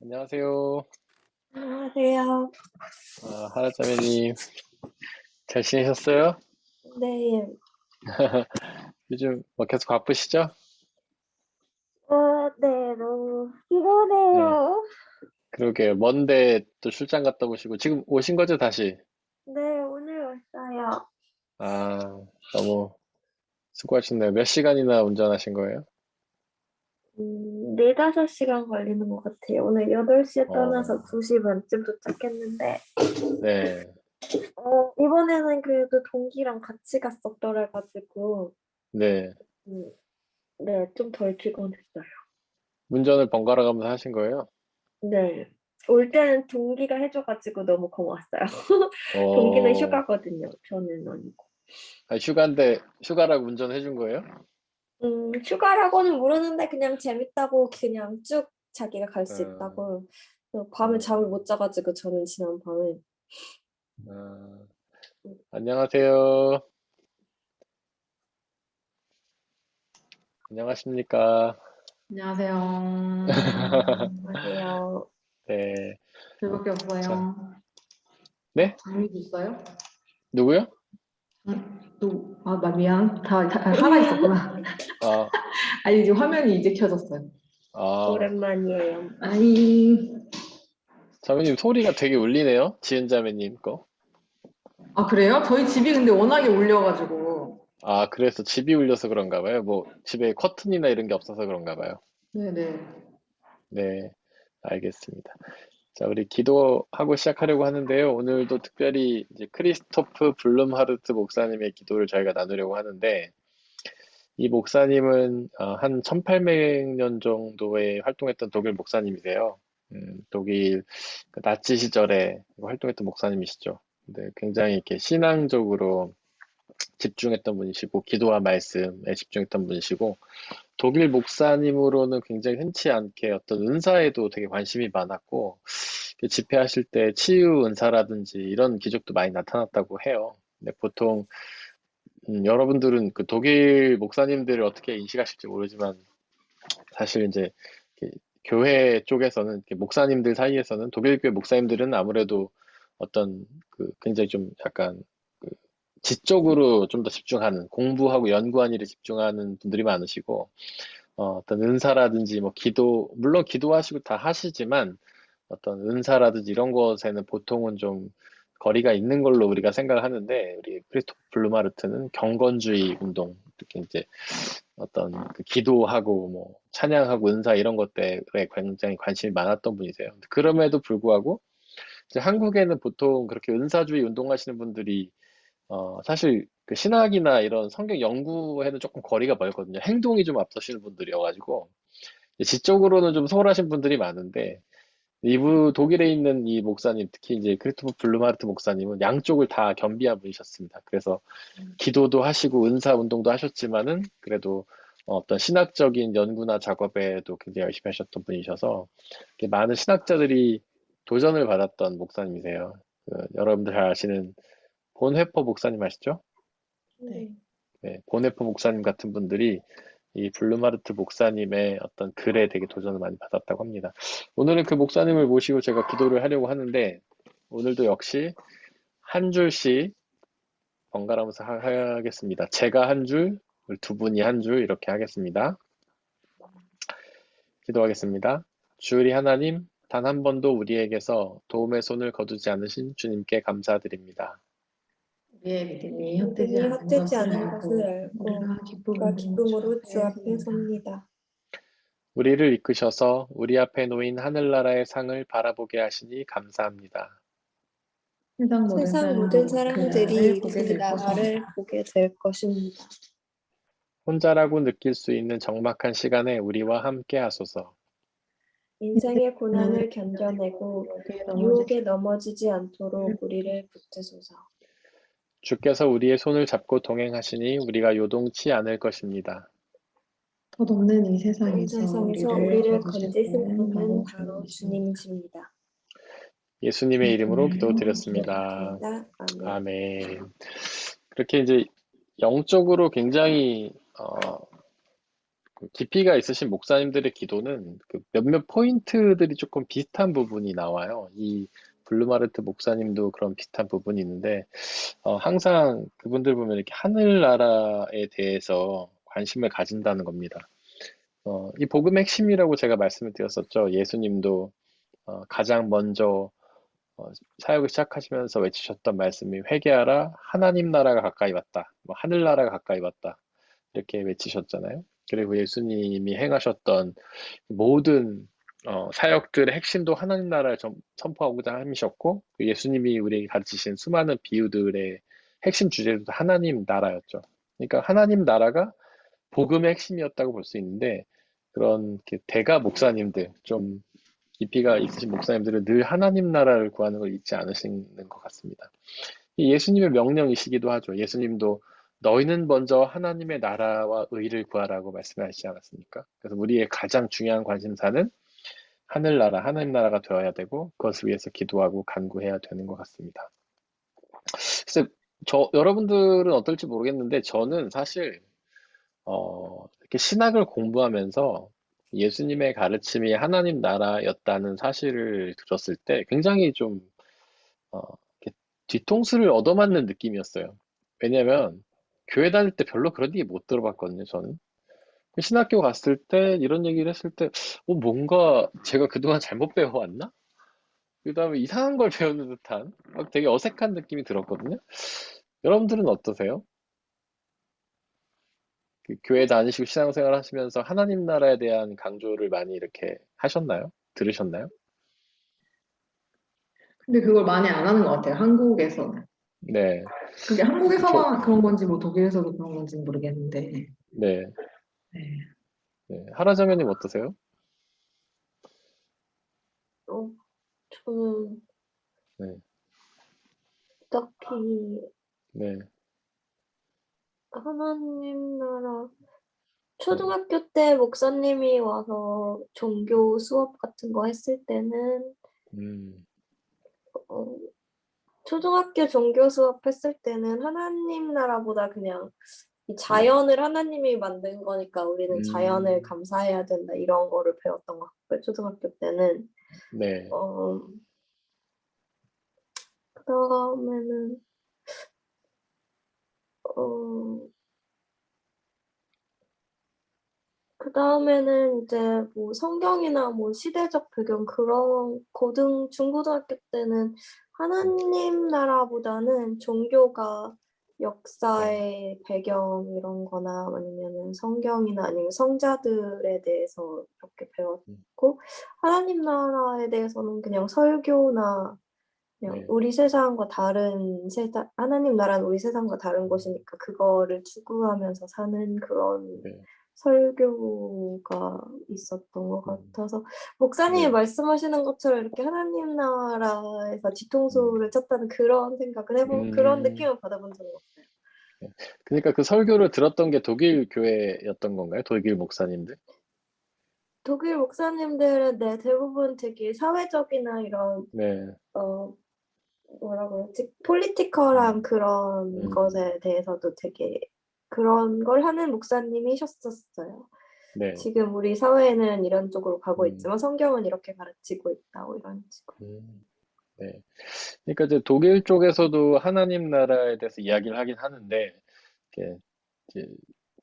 안녕하세요. 안녕하세요. 하라자매님, 잘 지내셨어요? 네. 요즘 뭐 계속 바쁘시죠? 네. 너무 네, 피곤해요. 그러게요. 먼데 또 출장 갔다 오시고, 지금 오신 거죠, 다시? 네. 오늘 왔어요. 아, 너무 수고하셨네요. 몇 시간이나 운전하신 거예요? 4-5 시간 걸리는 것 같아요. 오늘 8시에 떠나서 어, 2시 반쯤 도착했는데, 네, 이번에는 그래도 동기랑 같이 갔었더라 가지고, 네. 음, 네. 좀 덜 피곤했어요. 운전을 번갈아 가면서 하신 거예요? 네. 올 때는 동기가 해줘 가지고 너무 고마웠어요. 동기는 어, 휴가거든요. 저는 아니고. 휴가인데, 휴가라고 운전해 준 거예요? 휴가라고는 모르는데 그냥 재밌다고 그냥 쭉 자기가 갈 수 어, 있다고. 밤에 잠을 어, 못 자 가지고 저는 지난 밤에. 어, 음 안녕하세요. 안녕하십니까. 안녕하세요. 안녕하세요. 네, 저밖에 자, 없어요. 네? 장미도 있어요? 누구요? 나 미안. 하나 있었구나. 아, 아니, 지금 화면이 이제 켜졌어요. 아, 오랜만이에요. 아니, 자매님 소리가 되게 울리네요. 지은 자매님 거. 그래요? 저희 집이 근데 워낙에 울려가지고. 아, 그래서 집이 울려서 그런가 봐요. 뭐, 집에 커튼이나 이런 게 없어서 그런가 봐요. 네네. 네, 알겠습니다. 자, 우리 기도하고 시작하려고 하는데요. 오늘도 특별히 이제 크리스토프 블룸하르트 목사님의 기도를 저희가 나누려고 하는데, 이 목사님은 한 1800년 정도에 활동했던 독일 목사님이세요. 독일 그 나치 시절에 활동했던 목사님이시죠. 근데 굉장히 이렇게 신앙적으로 집중했던 분이시고, 기도와 말씀에 집중했던 분이시고, 독일 목사님으로는 굉장히 흔치 않게 어떤 은사에도 되게 관심이 많았고, 집회하실 때 치유 은사라든지 이런 기적도 많이 나타났다고 해요. 근데 보통 여러분들은 그 독일 목사님들을 어떻게 인식하실지 모르지만 사실 이제 이렇게 교회 쪽에서는 이렇게 목사님들 사이에서는 독일 교회 목사님들은 아무래도 어떤 그 굉장히 좀 약간 그 지적으로 좀 더 집중하는 공부하고 연구한 일에 집중하는 분들이 많으시고 어떤 은사라든지 뭐 기도 물론 기도하시고 다 하시지만 어떤 은사라든지 이런 것에는 보통은 좀 거리가 있는 걸로 우리가 생각을 하는데 우리 크리스토프 블루마르트는 경건주의 운동 특히 이제 어떤 그 기도하고 뭐 찬양하고 은사 이런 것들에 굉장히 관심이 많았던 분이세요. 그럼에도 불구하고 이제 한국에는 보통 그렇게 은사주의 운동하시는 분들이 사실 그 신학이나 이런 성경 연구에는 조금 거리가 멀거든요. 행동이 좀 앞서시는 분들이어가지고 지적으로는 좀 소홀하신 분들이 많은데 이부 독일에 있는 이 목사님 특히 이제 크리스토프 블루마르트 목사님은 양쪽을 다 겸비한 분이셨습니다. 그래서 기도도 하시고 은사 운동도 하셨지만은 그래도 어떤 신학적인 연구나 작업에도 굉장히 열심히 하셨던 분이셔서 많은 신학자들이 도전을 받았던 목사님이세요. 여러분들 잘 아시는 본회퍼 목사님 아시죠? 네. 네. 네, 본회퍼 목사님 같은 분들이 이 블루마르트 목사님의 어떤 글에 되게 도전을 많이 받았다고 합니다. 오늘은 그 목사님을 모시고 제가 기도를 하려고 하는데 오늘도 역시 한 줄씩 번갈아가면서 하겠습니다. 제가 한 줄, 두 분이 한 줄 이렇게 하겠습니다. 기도하겠습니다. 주의 하나님, 단 한 번도 우리에게서 도움의 손을 거두지 않으신 주님께 감사드립니다. 우리의 믿음이 헛되지 믿음이 않은 헛되지 것을 않은 것을 알고 알고 우리가 우리가 기쁨으로 주 기쁨으로 주 앞에 앞에 섭니다. 섭니다. 우리를 이끄셔서 우리 앞에 놓인 하늘나라의 상을 바라보게 하시니 감사합니다. 세상 모든 세상 모든 사람들이 그 나라를 사람들이 그 보게 될 나라를 것입니다. 보게 될 것입니다. 혼자라고 느낄 수 있는 적막한 시간에 우리와 함께 하소서. 인생의 인생의 고난을 고난을 견뎌내고 견뎌내고 유혹에 넘어지지 유혹에 넘어지지 않기를 않도록 우리를 붙드소서. 주께서 우리의 손을 잡고 동행하시니 우리가 요동치 않을 것입니다. 덧없는 이 온 세상에서 세상에서 우리를 우리를 건지실 건지신 분은 분은 바로 바로 주님이십니다. 예수님의 주님이십니다. 이름으로 예수님의 기도드렸습니다. 기도드렸습니다. 아멘. 아멘. 그렇게 이제 영적으로 굉장히 그 깊이가 있으신 목사님들의 기도는 그 몇몇 포인트들이 조금 비슷한 부분이 나와요. 이 블루마르트 목사님도 그런 비슷한 부분이 있는데, 항상 그분들 보면 이렇게 하늘나라에 대해서 관심을 가진다는 겁니다. 이 복음의 핵심이라고 제가 말씀을 드렸었죠. 예수님도 가장 먼저 사역을 시작하시면서 외치셨던 말씀이 회개하라, 하나님 나라가 가까이 왔다, 뭐 하늘나라가 가까이 왔다, 이렇게 외치셨잖아요. 그리고 예수님이 행하셨던 모든 사역들의 핵심도 하나님 나라를 선포하고자 하셨고, 예수님이 우리에게 가르치신 수많은 비유들의 핵심 주제도 하나님 나라였죠. 그러니까 하나님 나라가 복음의 핵심이었다고 볼 수 있는데, 그런 대가 목사님들, 좀 깊이가 있으신 목사님들은 늘 하나님 나라를 구하는 걸 잊지 않으시는 것 같습니다. 예수님의 명령이시기도 하죠. 예수님도 너희는 먼저 하나님의 나라와 의를 구하라고 말씀하시지 않았습니까? 그래서 우리의 가장 중요한 관심사는 하늘나라, 하나님 나라가 되어야 되고, 그것을 위해서 기도하고 간구해야 되는 것 같습니다. 그래서 여러분들은 어떨지 모르겠는데, 저는 사실 이렇게 신학을 공부하면서 예수님의 가르침이 하나님 나라였다는 사실을 들었을 때 굉장히 좀 이렇게 뒤통수를 얻어맞는 느낌이었어요. 왜냐면 교회 다닐 때 별로 그런 얘기 못 들어봤거든요, 저는. 신학교 갔을 때 이런 얘기를 했을 때 뭔가 제가 그동안 잘못 배워왔나? 그 다음에 이상한 걸 배우는 듯한 막 되게 어색한 느낌이 들었거든요. 여러분들은 어떠세요? 그 교회 다니시고 신앙생활 하시면서 하나님 나라에 대한 강조를 많이 이렇게 하셨나요? 들으셨나요? 근데 그걸 많이 안 하는 것 같아요. 한국에서는. 네, 그게 한국에서만 그런 건지 뭐 독일에서도 그런 건지 모르겠는데. 네, 네. 네. 하라자매님 어떠세요? 저는 네, 딱히 네, 하나님 나라 네, 초등학교 때 목사님이 와서 종교 수업 같은 거 했을 때는 음, 어, 초등학교 종교 수업 했을 때는 하나님 나라보다 그냥 이 네, 자연을 하나님이 만든 거니까 우리는 자연을 음, 감사해야 된다 이런 거를 배웠던 것 같고요. 초등학교 때는 네, 그다음에는 어, 그다음에는 이제 뭐 성경이나 뭐 시대적 배경 그런 중고등학교 때는 하나님 나라보다는 종교가 네, 역사의 배경 이런 거나 아니면은 성경이나 아니면 성자들에 대해서 이렇게 음, 배웠고 하나님 나라에 대해서는 그냥 설교나 그냥 네, 우리 세상과 다른 세상, 하나님 나라는 우리 세상과 다른 음, 곳이니까 그거를 추구하면서 사는 그런 네, 설교가 있었던 것 음, 같아서 목사님이 네, 말씀하시는 것처럼 이렇게 하나님 나라에서 음, 뒤통수를 쳤다는 그런 생각을 그런 음. 느낌을 받아본 적은 없어요. 네. 그러니까 그 설교를 들었던 게 독일 교회였던 건가요? 독일 목사님들? 독일 목사님들은 네, 대부분 되게 사회적이나 이런 네, 어 뭐라고 해야지? 폴리티컬한 음, 그런 음, 것에 대해서도 되게 그런 걸 하는 목사님이셨었어요. 네, 지금 우리 사회는 이런 쪽으로 가고 음, 있지만 성경은 이렇게 가르치고 있다, 뭐 이런 식으로. 네. 그러니까 이제 독일 쪽에서도 하나님 나라에 대해서 이야기를 하긴 하는데, 이렇게 이제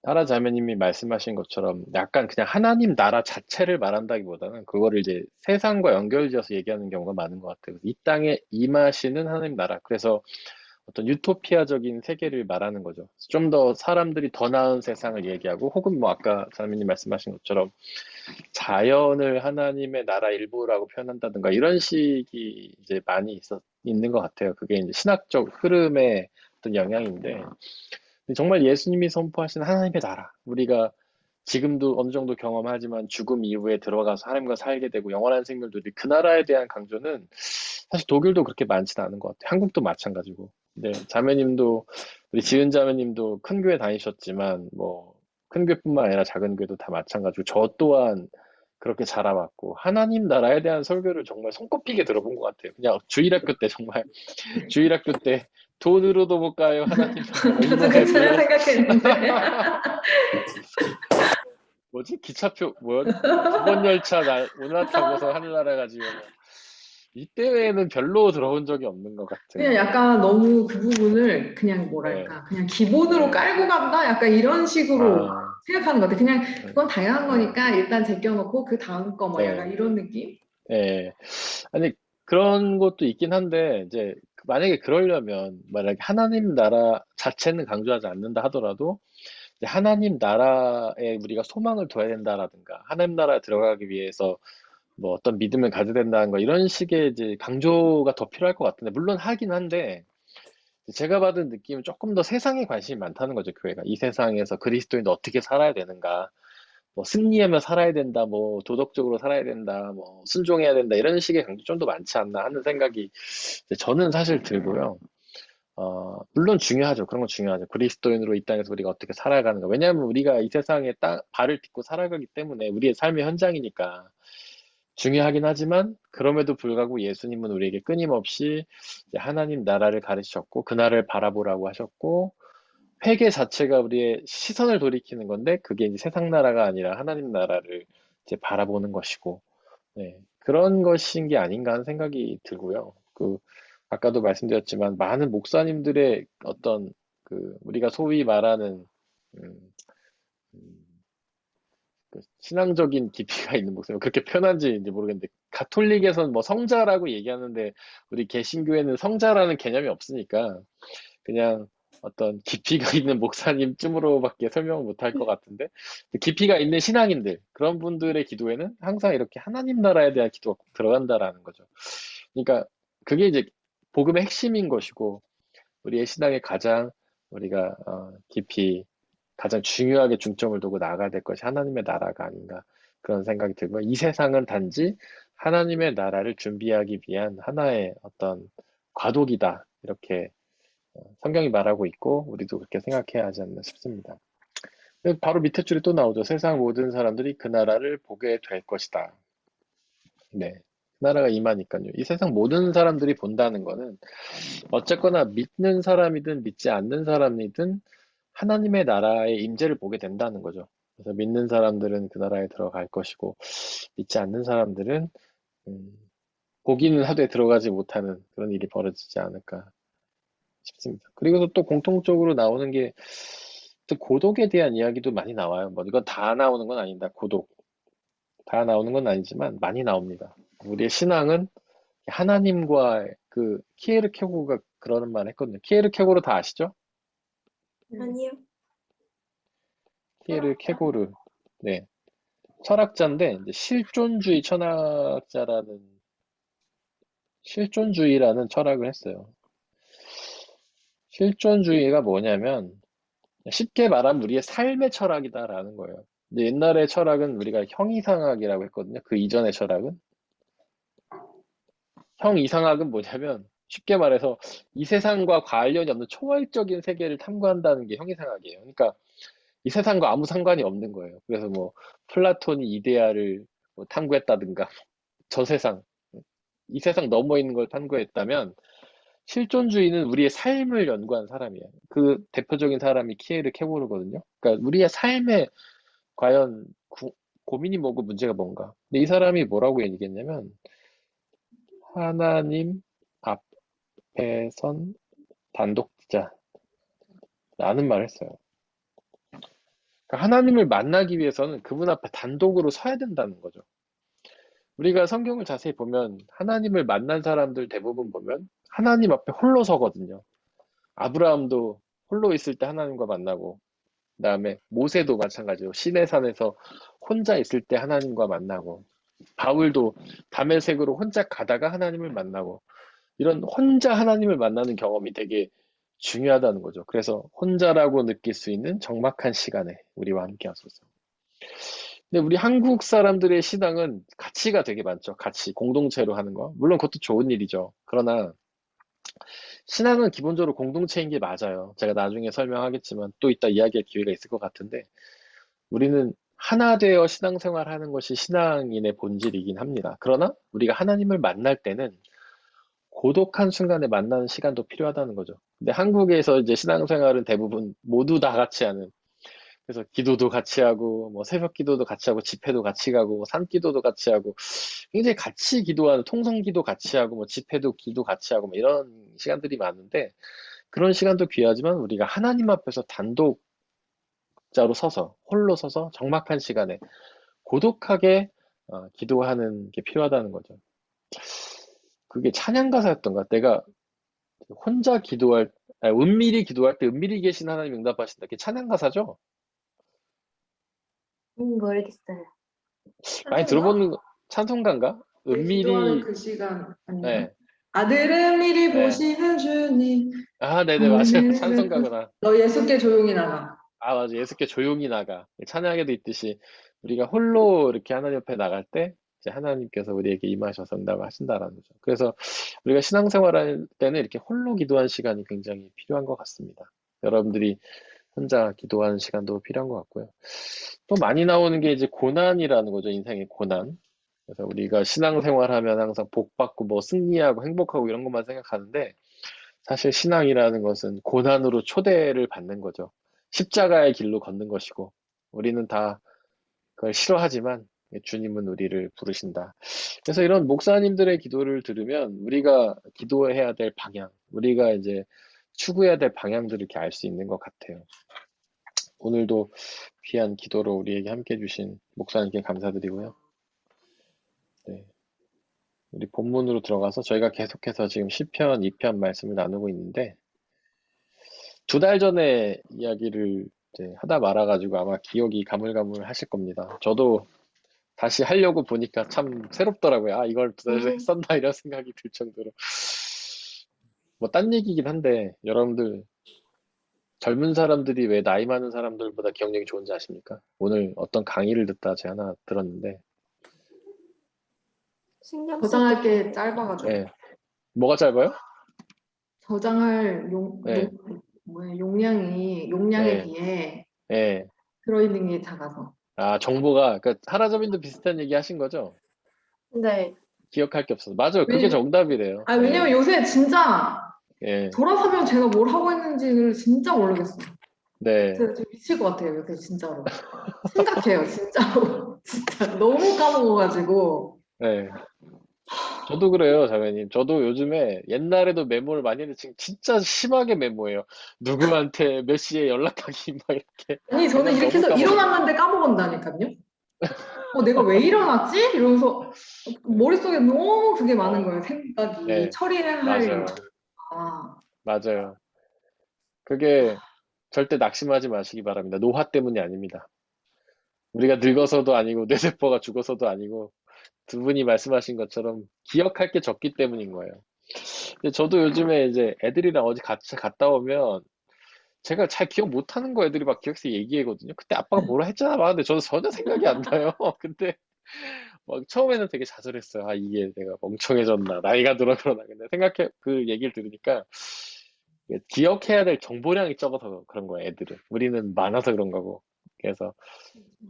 타라 자매님이 말씀하신 것처럼 약간 그냥 하나님 나라 자체를 말한다기보다는 그거를 이제 세상과 연결지어서 얘기하는 경우가 많은 것 같아요. 이 땅에 임하시는 하나님 나라. 그래서 어떤 유토피아적인 세계를 말하는 거죠. 좀 더 사람들이 더 나은 세상을 얘기하고, 혹은 뭐 아까 자매님 말씀하신 것처럼 자연을 하나님의 나라 일부라고 표현한다든가 이런 식이 이제 많이 있는 것 같아요. 그게 이제 신학적 흐름의 어떤 영향인데, 정말 예수님이 선포하신 하나님의 나라, 우리가 지금도 어느 정도 경험하지만 죽음 이후에 들어가서 하나님과 살게 되고 영원한 생명을 누릴 그 나라에 대한 강조는 사실 독일도 그렇게 많지는 않은 것 같아요. 한국도 마찬가지고. 네, 자매님도, 우리 지은 자매님도 큰 교회 다니셨지만, 뭐, 큰 교회뿐만 아니라 작은 교회도 다 마찬가지고, 저 또한 그렇게 자라왔고, 하나님 나라에 대한 설교를 정말 손꼽히게 들어본 것 같아요. 그냥 주일학교 때 정말, 주일학교 때 돈으로도 못 가요, 하나님 나라. 뭐 저도 이런 그 걸 생각 불러, 생각했는데. 뭐지? 기차표, 뭐야? 두 번 열차 올라타고서 하늘나라 가지고 이때에는 별로 들어본 적이 없는 것 그냥 같은. 약간 너무 그 부분을 그냥 네, 뭐랄까, 그냥 기본으로 네. 깔고 간다? 약간 이런 식으로 아, 생각하는 것 같아. 그냥 네, 그건 당연한 네, 거니까 일단 제껴놓고 그 다음 거 뭐 약간 네. 이런 느낌? 네. 아니, 그런 것도 있긴 한데, 이제, 만약에 그러려면, 만약에 하나님 나라 자체는 강조하지 않는다 하더라도, 이제 하나님 나라에 우리가 소망을 둬야 된다라든가, 하나님 나라에 들어가기 위해서 뭐 어떤 믿음을 가져야 된다는 거, 이런 식의 이제 강조가 더 필요할 것 같은데, 물론 하긴 한데, 제가 받은 느낌은 조금 더 세상에 관심이 많다는 거죠, 교회가. 이 세상에서 그리스도인도 어떻게 살아야 되는가, 뭐 승리하며 살아야 된다, 뭐 도덕적으로 살아야 된다, 뭐 순종해야 된다, 이런 식의 강조 좀 더 많지 않나 하는 생각이 이제 저는 사실 들고요. 물론 중요하죠. 그런 건 중요하죠. 그리스도인으로 이 땅에서 우리가 어떻게 살아가는가. 왜냐하면 우리가 이 세상에 발을 딛고 살아가기 때문에 우리의 삶의 현장이니까 중요하긴 하지만 그럼에도 불구하고 예수님은 우리에게 끊임없이 이제 하나님 나라를 가르치셨고 그 나라를 바라보라고 하셨고 회개 자체가 우리의 시선을 돌이키는 건데 그게 이제 세상 나라가 아니라 하나님 나라를 이제 바라보는 것이고 네, 그런 것인 게 아닌가 하는 생각이 들고요. 아까도 말씀드렸지만 많은 목사님들의 어떤 우리가 소위 말하는 음, 음, 신앙적인 깊이가 있는 목사님 그렇게 편한지 이제 모르겠는데 가톨릭에서는 뭐 성자라고 얘기하는데 우리 개신교에는 성자라는 개념이 없으니까 그냥 어떤 깊이가 있는 목사님쯤으로밖에 설명을 못할 것 같은데 깊이가 있는 신앙인들 그런 분들의 기도에는 항상 이렇게 하나님 나라에 대한 기도가 꼭 들어간다라는 거죠. 그러니까 그게 이제 복음의 핵심인 것이고 우리의 신앙에 가장 우리가 깊이 가장 중요하게 중점을 두고 나아가야 될 것이 하나님의 나라가 아닌가 그런 생각이 들고 이 세상은 단지 하나님의 나라를 준비하기 위한 하나의 어떤 과도기다 이렇게 성경이 말하고 있고 우리도 그렇게 생각해야 하지 않나 싶습니다. 바로 밑에 줄에 또 나오죠. 세상 모든 사람들이 그 나라를 보게 될 것이다. 네. 그 나라가 임하니까요. 이 세상 모든 사람들이 본다는 거는 어쨌거나 믿는 사람이든 믿지 않는 사람이든 하나님의 나라의 임재를 보게 된다는 거죠. 그래서 믿는 사람들은 그 나라에 들어갈 것이고 믿지 않는 사람들은 음, 보기는 하되 들어가지 못하는 그런 일이 벌어지지 않을까 싶습니다. 그리고 또 공통적으로 나오는 게 또 고독에 대한 이야기도 많이 나와요. 뭐 이건 다 나오는 건 아니다. 고독 다 나오는 건 아니지만 많이 나옵니다. 우리의 신앙은 하나님과 키에르케고르가 그러는 말 했거든요. 키에르케고르 다 아시죠? 아니요. 키에르케고르. 네. 철학자인데 이제 실존주의라는 철학을 했어요. 실존주의가 뭐냐면 쉽게 말하면 우리의 삶의 철학이다라는 거예요. 근데 옛날의 철학은 우리가 형이상학이라고 했거든요. 그 이전의 철학은 형이상학은 뭐냐면 쉽게 말해서 이 세상과 관련이 없는 초월적인 세계를 탐구한다는 게 형이상학이에요. 그러니까 이 세상과 아무 상관이 없는 거예요. 그래서 뭐 플라톤이 이데아를 뭐 탐구했다든가 저 세상 이 세상 넘어 있는 걸 탐구했다면 실존주의는 우리의 삶을 연구한 사람이에요. 그 대표적인 사람이 키에르 케고르거든요. 그러니까 우리의 삶에 과연 고민이 뭐고 문제가 뭔가. 근데 이 사람이 뭐라고 얘기했냐면 하나님 앞에 선 단독자라는 말을 했어요. 그러니까 하나님을 만나기 위해서는 그분 앞에 단독으로 서야 된다는 거죠. 우리가 성경을 자세히 보면 하나님을 만난 사람들 대부분 보면 하나님 앞에 홀로 서거든요. 아브라함도 홀로 있을 때 하나님과 만나고, 그다음에 모세도 마찬가지로 시내산에서 혼자 있을 때 하나님과 만나고, 바울도 다메섹으로 혼자 가다가 하나님을 만나고, 이런 혼자 하나님을 만나는 경험이 되게 중요하다는 거죠. 그래서 혼자라고 느낄 수 있는 적막한 시간에 우리와 함께 하소서. 근데 우리 한국 사람들의 신앙은 가치가 되게 많죠. 가치, 공동체로 하는 거. 물론 그것도 좋은 일이죠. 그러나 신앙은 기본적으로 공동체인 게 맞아요. 제가 나중에 설명하겠지만 또 이따 이야기할 기회가 있을 것 같은데 우리는 하나 되어 신앙생활 하는 것이 신앙인의 본질이긴 합니다. 그러나 우리가 하나님을 만날 때는 고독한 순간에 만나는 시간도 필요하다는 거죠. 근데 한국에서 이제 신앙생활은 대부분 모두 다 같이 하는 그래서 기도도 같이 하고, 뭐 새벽 기도도 같이 하고, 집회도 같이 가고, 산 기도도 같이 하고, 굉장히 같이 기도하는, 통성 기도 같이 하고, 뭐 집회도 기도 같이 하고, 뭐 이런 시간들이 많은데, 그런 시간도 귀하지만 우리가 하나님 앞에서 단독자로 서서, 홀로 서서 적막한 시간에 고독하게 기도하는 게 필요하다는 거죠. 그게 찬양 가사였던가? 내가 혼자 기도할, 은밀히 기도할 때 은밀히 계신 하나님 응답하신다. 그게 찬양 가사죠? 모르겠어요. 많이 찬송가? 들어보는 찬송가인가? 우리 기도하는 은밀히, 그 시간 아닌가? 네, 아들은 미리 네. 보시는 주님, 아, 네네, 맞아요. 하늘에서 찬송가구나. 너 예수께 조용히 나가. 아, 맞아. 예수께 조용히 나가. 찬양에도 있듯이 우리가 홀로 이렇게 하나님 옆에 나갈 때 이제 하나님께서 우리에게 임하셔서 응답하신다라는 거죠. 그래서 우리가 신앙생활할 때는 이렇게 홀로 기도하는 시간이 굉장히 필요한 것 같습니다. 여러분들이 혼자 기도하는 시간도 필요한 것 같고요. 또 많이 나오는 게 이제 고난이라는 거죠. 인생의 고난. 그래서 우리가 신앙생활하면 항상 복받고 뭐 승리하고 행복하고 이런 것만 생각하는데 사실 신앙이라는 것은 고난으로 초대를 받는 거죠. 십자가의 길로 걷는 것이고 우리는 다 그걸 싫어하지만 주님은 우리를 부르신다. 그래서 이런 목사님들의 기도를 들으면 우리가 기도해야 될 방향, 우리가 이제 추구해야 될 방향들을 이렇게 알 수 있는 것 같아요. 오늘도 귀한 기도로 우리에게 함께 해주신 목사님께 감사드리고요. 네, 우리 본문으로 들어가서 저희가 계속해서 지금 시편 2편 말씀을 나누고 있는데 2달 전에 이야기를 이제 하다 말아가지고 아마 기억이 가물가물하실 겁니다. 저도 다시 하려고 보니까 참 새롭더라고요. 아, 이걸 2달 전에 했었나 이런 생각이 들 정도로 뭐 딴 얘기긴 한데 여러분들 젊은 사람들이 왜 나이 많은 사람들보다 기억력이 좋은지 아십니까? 오늘 어떤 강의를 듣다 제가 하나 들었는데 신경 쓸 저장할 게 게 짧아가지고. 예, 뭐가 짧아요? 저장할 예, 용량에 예, 비해 예. 들어있는 게 작아서. 아, 정보가 그러니까 하라저민도 비슷한 얘기 하신 거죠? 네. 기억할 게 없어서. 맞아요. 그게 왜냐면, 정답이래요. 왜냐면 예, 요새 진짜 예, 돌아서면 제가 뭘 하고 있는지를 진짜 모르겠어요. 네, 제가 지금 미칠 것 같아요, 요새 진짜로. 심각해요, 진짜로. 진짜 너무 까먹어가지고. 네. 저도 그래요, 자매님. 저도 요즘에 옛날에도 메모를 많이 했는데 지금 진짜 심하게 메모해요. 누구한테 몇 시에 연락하기 막 이렇게. 아니, 저는 왜냐면 이렇게 너무 해서 까먹어서. 일어났는데 까먹었다니까요. 내가 왜 일어났지? 이러면서 머릿속에 너무 그게 많은 어, 거예요, 생각이. 네, 처리를 할, 맞아요. 아, 맞아요. 그게 절대 낙심하지 마시기 바랍니다. 노화 때문이 아닙니다. 우리가 늙어서도 아니고 뇌세포가 죽어서도 아니고 두 분이 말씀하신 것처럼 기억할 게 적기 때문인 거예요. 근데 저도 요즘에 이제 애들이랑 어디 같이 갔다 오면 제가 잘 기억 못하는 거 애들이 막 기억해서 얘기하거든요. 그때 아빠가 뭐라 했잖아 막 근데 저는 전혀 생각이 안 나요. 근데 막 처음에는 되게 좌절했어요. 아 이게 내가 멍청해졌나 나이가 들어 그러나 근데 생각해 그 얘기를 들으니까 이게 기억해야 될 정보량이 적어서 그런 거예요. 애들은 우리는 많아서 그런 거고 그래서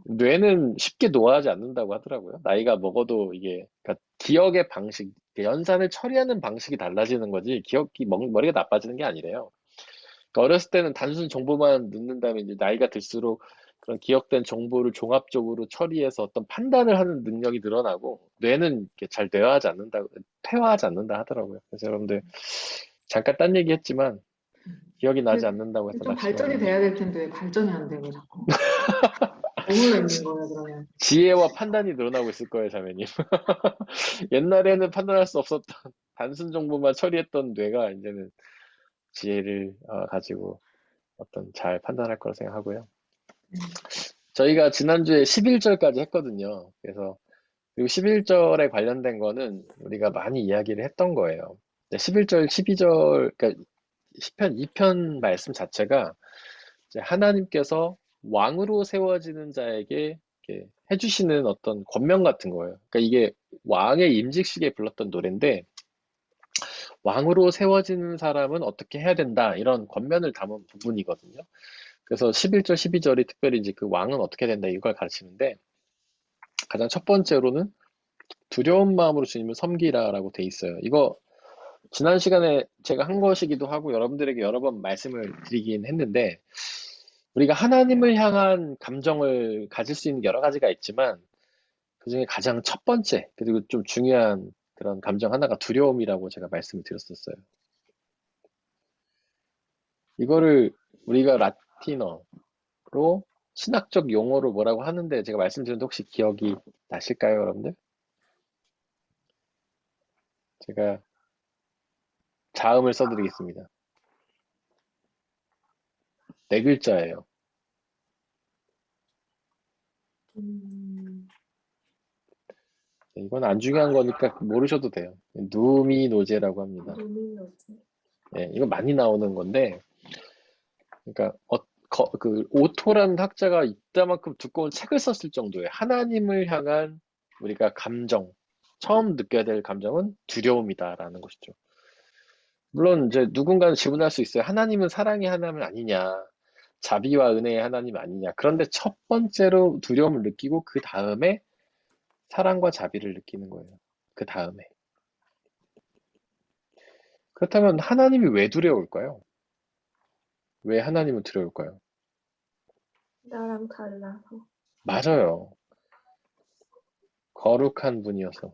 뇌는 쉽게 노화하지 않는다고 하더라고요. 나이가 먹어도 이게 그러니까 기억의 방식 연산을 처리하는 방식이 달라지는 거지 기억이 머리가 나빠지는 게 아니래요. 그러니까 어렸을 때는 단순 정보만 넣는 다음에 이제 나이가 들수록 그런 기억된 정보를 종합적으로 처리해서 어떤 판단을 하는 능력이 늘어나고 뇌는 이렇게 잘 뇌화하지 않는다고 폐화하지 않는다 하더라고요. 그래서 여러분들 잠깐 딴 얘기 했지만 기억이 나지 근데 않는다고 해서 좀 발전이 낙심하지 돼야 마시고 될 텐데 왜 발전이 안 되고 자꾸. 머물러 있는 거예요, 그러면. 지혜와 판단이 늘어나고 있을 거예요, 자매님. 옛날에는 판단할 수 없었던 단순 정보만 처리했던 뇌가 이제는 지혜를 가지고 어떤 잘 판단할 거라 생각하고요. 저희가 지난주에 11절까지 했거든요. 그래서 그리고 11절에 관련된 거는 우리가 많이 이야기를 했던 거예요. 11절, 12절, 그러니까 시편 2편 말씀 자체가 이제 하나님께서 왕으로 세워지는 자에게 이렇게 해주시는 어떤 권면 같은 거예요. 그러니까 이게 왕의 임직식에 불렀던 노래인데 왕으로 세워지는 사람은 어떻게 해야 된다 이런 권면을 담은 부분이거든요. 그래서 11절, 12절이 특별히 이제 그 왕은 어떻게 된다 이걸 가르치는데 가장 첫 번째로는 두려운 마음으로 주님을 섬기라라고 돼 있어요. 이거 지난 시간에 제가 한 것이기도 하고 여러분들에게 여러 번 말씀을 드리긴 했는데 우리가 하나님을 향한 감정을 가질 수 있는 여러 가지가 있지만 그중에 가장 첫 번째 그리고 좀 중요한 그런 감정 하나가 두려움이라고 제가 말씀을 드렸었어요. 이거를 우리가 라틴어로 신학적 용어로 뭐라고 하는데 제가 말씀드렸는데 혹시 기억이 나실까요, 여러분들? 제가 자음을 써드리겠습니다. 네 글자예요. 이건 안 중요한 거니까 모르셔도 돼요. 누미노제라고 합니다. 루미노즈. 예, 이거 많이 나오는 건데, 그러니까 그 오토라는 학자가 이따만큼 두꺼운 책을 썼을 정도예요. 하나님을 향한 우리가 감정, 처음 느껴야 될 감정은 두려움이다라는 것이죠. 물론 이제 누군가는 질문할 수 있어요. 하나님은 사랑의 하나님 아니냐? 자비와 은혜의 하나님 아니냐? 그런데 첫 번째로 두려움을 느끼고 그 다음에 사랑과 자비를 느끼는 거예요. 그 다음에. 그렇다면 하나님이 왜 두려울까요? 왜 하나님은 두려울까요? 나랑 달라서. 맞아요. 거룩한 분이어서,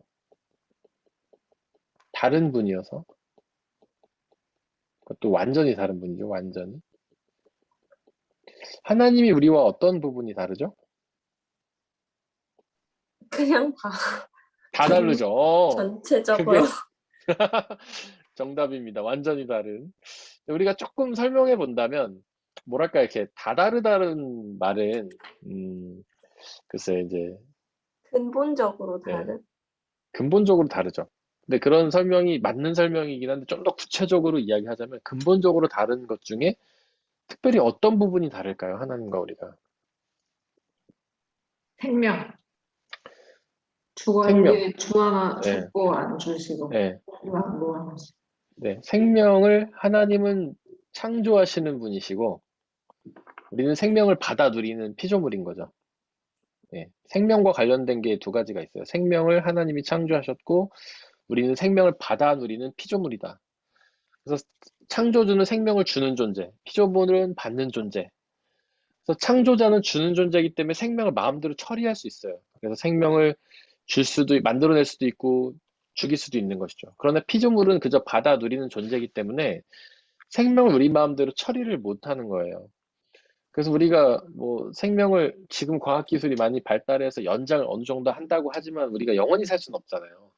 다른 분이어서, 그것도 완전히 다른 분이죠, 완전히. 하나님이 우리와 어떤 부분이 다르죠? 그냥 다 다르죠. 전체적으로. 그게 정답입니다. 완전히 다른. 우리가 조금 설명해 본다면, 뭐랄까, 이렇게 다 다르다는 말은, 글쎄, 이제, 근본적으로 네, 다른. 근본적으로 다르죠. 근데 그런 설명이 맞는 설명이긴 한데, 좀 더 구체적으로 이야기하자면, 근본적으로 다른 것 중에 특별히 어떤 부분이 다를까요? 하나님과 우리가. 생명. 죽어야 생명. 우리 주 하나 네, 죽고 안 주시고 네, 이거 안 놓아주시. 네. 생명을 하나님은 창조하시는 분이시고, 우리는 생명을 받아 누리는 피조물인 거죠. 네. 생명과 관련된 게 두 가지가 있어요. 생명을 하나님이 창조하셨고, 우리는 생명을 받아 누리는 피조물이다. 그래서 창조주는 생명을 주는 존재, 피조물은 받는 존재. 그래서 창조자는 주는 존재이기 때문에 생명을 마음대로 처리할 수 있어요. 그래서 생명을 만들어낼 수도 있고, 죽일 수도 있는 것이죠. 그러나 피조물은 그저 받아 누리는 존재이기 때문에 생명을 우리 마음대로 처리를 못 하는 거예요. 그래서 우리가 뭐 생명을 지금 과학기술이 많이 발달해서 연장을 어느 정도 한다고 하지만 우리가 영원히 살 수는 없잖아요.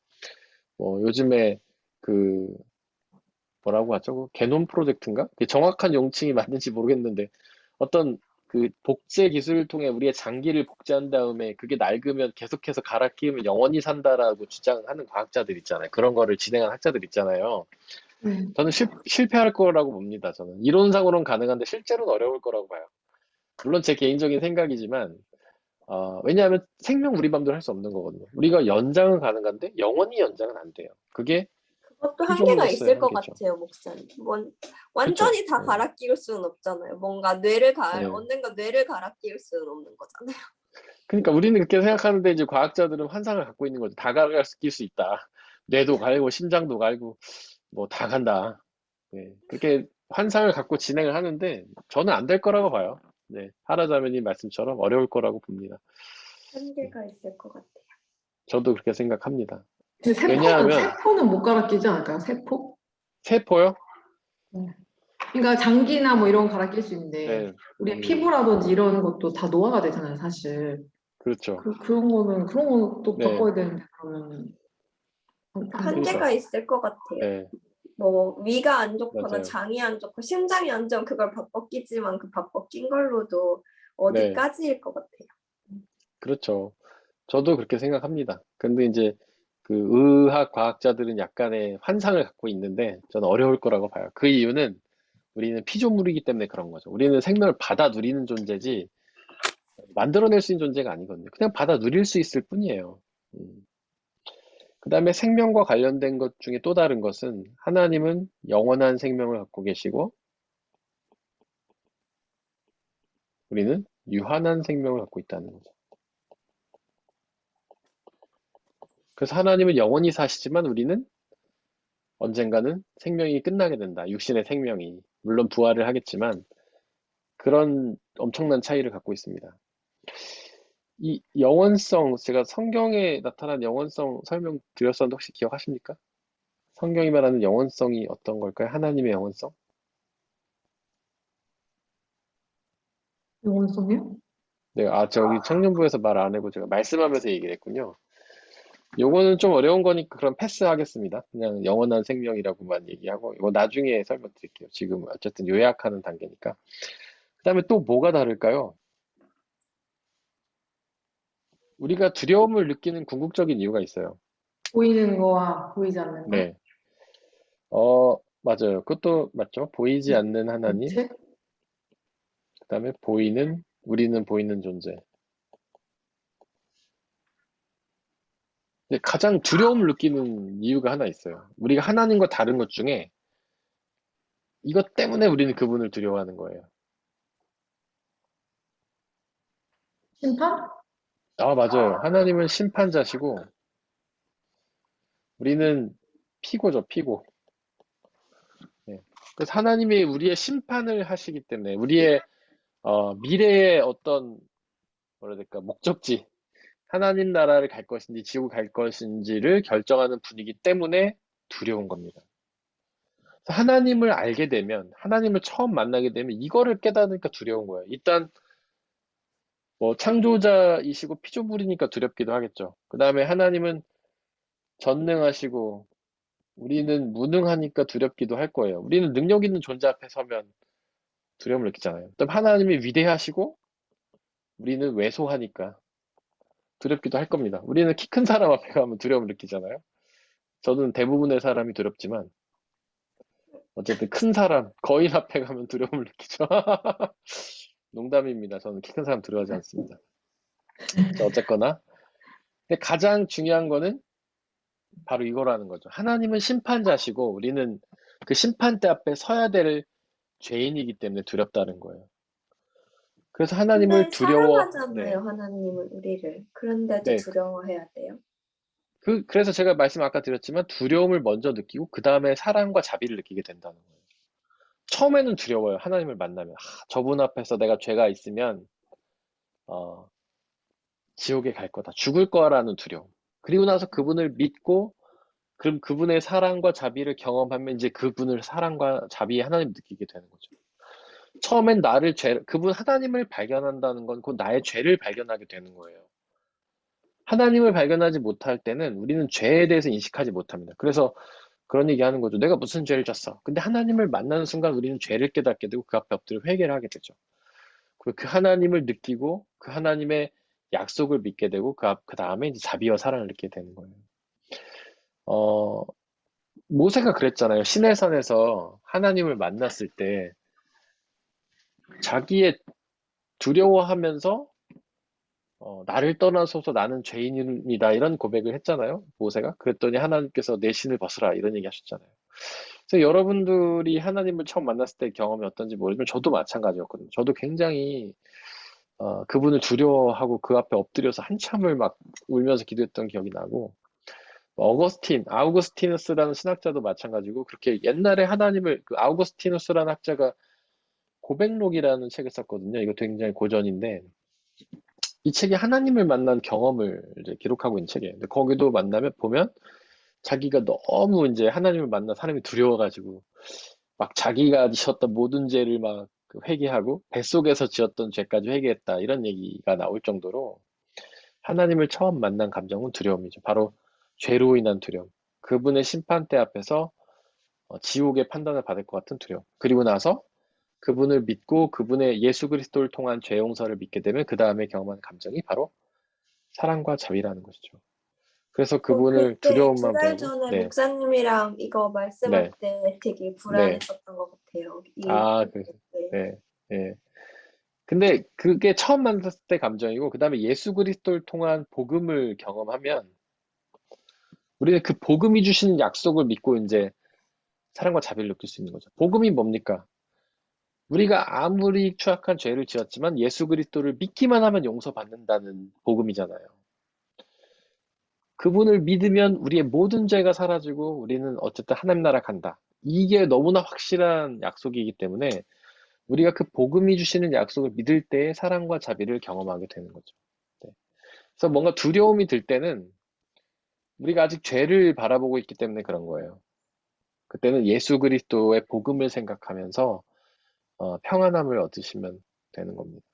뭐 요즘에 그 뭐라고 하죠? 그 게놈 프로젝트인가? 그게 정확한 용칭이 맞는지 모르겠는데 어떤 그 복제 기술을 통해 우리의 장기를 복제한 다음에 그게 낡으면 계속해서 갈아 끼우면 영원히 산다라고 주장하는 과학자들 있잖아요. 그런 거를 진행한 학자들 있잖아요. 네. 저는 실패할 거라고 봅니다. 저는 이론상으로는 가능한데 실제로는 어려울 거라고 봐요. 물론 제 개인적인 생각이지만 왜냐하면 생명 우리 맘대로 할 수 없는 거거든요. 우리가 연장은 가능한데 영원히 연장은 안 돼요. 그게 그것도 한계가 피조물로서의 있을 것 한계죠. 같아요, 목사님. 그렇죠. 완전히 다 갈아 끼울 수는 없잖아요. 뭔가 네. 언젠가 뇌를 갈아 끼울 수는 없는 거잖아요. 그러니까 우리는 그렇게 생각하는데 이제 과학자들은 환상을 갖고 있는 거죠. 다 갈아 끼울 수 있다. 뇌도 갈고 심장도 갈고 뭐 다 간다. 네. 그렇게 환상을 갖고 진행을 하는데 저는 안 될 거라고 봐요. 네. 하라자매님 말씀처럼 어려울 거라고 봅니다. 한계가 있을 것 같아요. 저도 그렇게 생각합니다. 근데 왜냐하면 세포는 못 갈아 끼지 않을까요? 세포? 세포요? 그러니까 장기나 뭐 이런 거 갈아 낄 수 있는데 네. 우리 피부라든지 이런 것도 다 노화가 되잖아요, 사실. 그렇죠. 그런 것도 네. 바꿔야 되는데 그러면 한계가 있을 것 같아요. 네. 뭐 위가 안 좋거나 맞아요. 장이 안 좋고 심장이 안 좋으면 그걸 바꿔 끼지만 그 바꿔 낀 걸로도 네. 어디까지일 것 같아요. 그렇죠. 저도 그렇게 생각합니다. 근데 이제 그 의학 과학자들은 약간의 환상을 갖고 있는데 저는 어려울 거라고 봐요. 그 이유는 우리는 피조물이기 때문에 그런 거죠. 우리는 생명을 받아 누리는 존재지 만들어낼 수 있는 존재가 아니거든요. 그냥 받아 누릴 수 있을 뿐이에요. 그 다음에 생명과 관련된 것 중에 또 다른 것은 하나님은 영원한 생명을 갖고 계시고 우리는 유한한 생명을 갖고 있다는 거죠. 그래서 하나님은 영원히 사시지만 우리는 언젠가는 생명이 끝나게 된다. 육신의 생명이. 물론 부활을 하겠지만 그런 엄청난 차이를 갖고 있습니다. 이 영원성, 제가 성경에 나타난 영원성 설명드렸었는데 혹시 기억하십니까? 성경이 말하는 영원성이 어떤 걸까요? 하나님의 영원성? 영원성이요? 네, 저기 청년부에서 말 안 하고 제가 말씀하면서 얘기를 했군요. 요거는 좀 어려운 거니까 그럼 패스하겠습니다. 그냥 영원한 생명이라고만 얘기하고 이거 나중에 설명드릴게요. 지금 어쨌든 요약하는 단계니까. 그다음에 또 뭐가 다를까요? 우리가 두려움을 느끼는 궁극적인 이유가 있어요. 보이는 거와 보이지 않는 거? 네. 맞아요. 그것도 맞죠. 보이지 않는 하나님, 책? 그다음에 우리는 보이는 존재. 근데 가장 두려움을 느끼는 이유가 하나 있어요. 우리가 하나님과 다른 것 중에 이것 때문에 우리는 그분을 두려워하는 거예요. 심판? 맞아요. 하나님은 심판자시고 우리는 피고죠, 피고. 네. 그래서 하나님이 우리의 심판을 하시기 때문에 우리의 미래의 어떤 뭐라 해야 될까 목적지, 하나님 나라를 갈 것인지 지옥 갈 것인지를 결정하는 분이기 때문에 두려운 겁니다. 그래서 하나님을 알게 되면, 하나님을 처음 만나게 되면 이거를 깨닫으니까 두려운 거예요. 일단 뭐 창조자이시고 피조물이니까 두렵기도 하겠죠. 그 다음에 하나님은 전능하시고 우리는 무능하니까 두렵기도 할 거예요. 우리는 능력 있는 존재 앞에 서면 두려움을 느끼잖아요. 또 하나님이 위대하시고 우리는 왜소하니까 두렵기도 할 겁니다. 우리는 키 큰 사람 앞에 가면 두려움을 느끼잖아요. 저는 대부분의 사람이 두렵지만 어쨌든 큰 사람, 거인 앞에 가면 두려움을 느끼죠. 농담입니다. 저는 키 큰 사람 두려워하지 않습니다. 자, 어쨌거나 근데 가장 중요한 거는 바로 이거라는 거죠. 하나님은 심판자시고 우리는 그 심판대 앞에 서야 될 죄인이기 때문에 두렵다는 거예요. 그래서 하나님을 근데 네, 사랑하잖아요, 하나님은 우리를. 그런데도 네. 두려워해야 돼요. 그래서 제가 말씀 아까 드렸지만 두려움을 먼저 느끼고 그 다음에 사랑과 자비를 느끼게 된다는 거예요. 처음에는 두려워요. 하나님을 만나면. 저분 앞에서 내가 죄가 있으면 어, 지옥에 갈 거다. 죽을 거라는 두려움. 그리고 나서 그분을 믿고 그럼 그분의 사랑과 자비를 경험하면 이제 그분을 사랑과 자비의 하나님 느끼게 되는 거죠. 처음엔 그분 하나님을 발견한다는 건 곧 나의 죄를 발견하게 되는 거예요. 하나님을 발견하지 못할 때는 우리는 죄에 대해서 인식하지 못합니다. 그래서 그런 얘기 하는 거죠. 내가 무슨 죄를 졌어. 근데 하나님을 만나는 순간 우리는 죄를 깨닫게 되고 그 앞에 엎드려 회개를 하게 되죠. 그리고 그 하나님을 느끼고 그 하나님의 약속을 믿게 되고 그 다음에 이제 자비와 사랑을 느끼게 되는 거예요. 어, 모세가 그랬잖아요. 시내산에서 하나님을 만났을 때 자기의 두려워하면서 나를 떠나소서 나는 죄인입니다. 이런 고백을 했잖아요. 모세가. 그랬더니 하나님께서 내 신을 벗으라 이런 얘기 하셨잖아요. 그래서 여러분들이 하나님을 처음 만났을 때 경험이 어떤지 모르지만 저도 마찬가지였거든요. 저도 굉장히 그분을 두려워하고 그 앞에 엎드려서 한참을 막 울면서 기도했던 기억이 나고 아우구스티누스라는 신학자도 마찬가지고 그렇게 옛날에 그 아우구스티누스라는 학자가 고백록이라는 책을 썼거든요. 이거 굉장히 고전인데 이 책이 하나님을 만난 경험을 이제 기록하고 있는 책이에요. 근데 거기도 보면 자기가 너무 이제 하나님을 만난 사람이 두려워가지고 막 자기가 지었던 모든 죄를 막 회개하고 뱃속에서 지었던 죄까지 회개했다 이런 얘기가 나올 정도로 하나님을 처음 만난 감정은 두려움이죠. 바로 죄로 인한 두려움. 그분의 심판대 앞에서 지옥의 판단을 받을 것 같은 두려움. 그리고 나서 그분을 믿고 그분의 예수 그리스도를 통한 죄 용서를 믿게 되면 그 다음에 경험한 감정이 바로 사랑과 자비라는 것이죠. 그래서 그분을 그때 두 두려움만 달 배우고, 전에 네, 목사님이랑 이거 말씀할 네, 때 되게 네. 불안했었던 것 같아요. 그, 네. 네, 네. 근데 그게 처음 만났을 때 감정이고, 그 다음에 예수 그리스도를 통한 복음을 경험하면, 우리는 그 복음이 주시는 약속을 믿고 이제 사랑과 자비를 느낄 수 있는 거죠. 복음이 뭡니까? 우리가 아무리 추악한 죄를 지었지만 예수 그리스도를 믿기만 하면 용서받는다는 복음이잖아요. 그분을 믿으면 우리의 모든 죄가 사라지고 우리는 어쨌든 하나님 나라 간다. 이게 너무나 확실한 약속이기 때문에 우리가 그 복음이 주시는 약속을 믿을 때의 사랑과 자비를 경험하게 되는 거죠. 네. 그래서 뭔가 두려움이 들 때는 우리가 아직 죄를 바라보고 있기 때문에 그런 거예요. 그때는 예수 그리스도의 복음을 생각하면서 평안함을 얻으시면 되는 겁니다.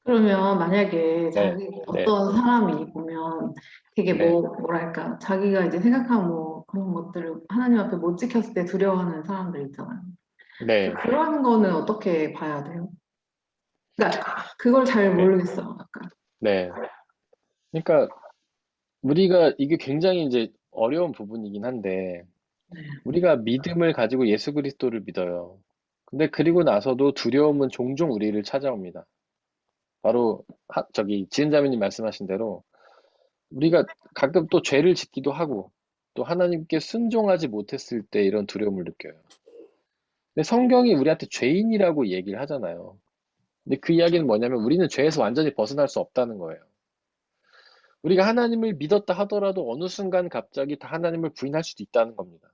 그러면 만약에 네, 자기 네, 어떤 사람이 보면 되게 네, 뭐랄까 자기가 이제 생각한 뭐 그런 것들을 하나님 앞에 못 지켰을 때 두려워하는 사람들 있잖아요. 네, 그런 거는 어떻게 봐야 돼요? 그러니까 그걸 잘 네, 모르겠어요. 약간. 네. 그러니까 우리가 이게 굉장히 이제 어려운 부분이긴 한데 네. 우리가 믿음을 가지고 예수 그리스도를 믿어요. 근데 그리고 나서도 두려움은 종종 우리를 찾아옵니다. 바로 저기 지은자매님 말씀하신 대로 우리가 가끔 또 죄를 짓기도 하고 또 하나님께 순종하지 못했을 때 이런 두려움을 느껴요. 근데 성경이 우리한테 죄인이라고 얘기를 하잖아요. 근데 그 이야기는 뭐냐면 우리는 죄에서 완전히 벗어날 수 없다는 거예요. 우리가 하나님을 믿었다 하더라도 어느 순간 갑자기 다 하나님을 부인할 수도 있다는 겁니다.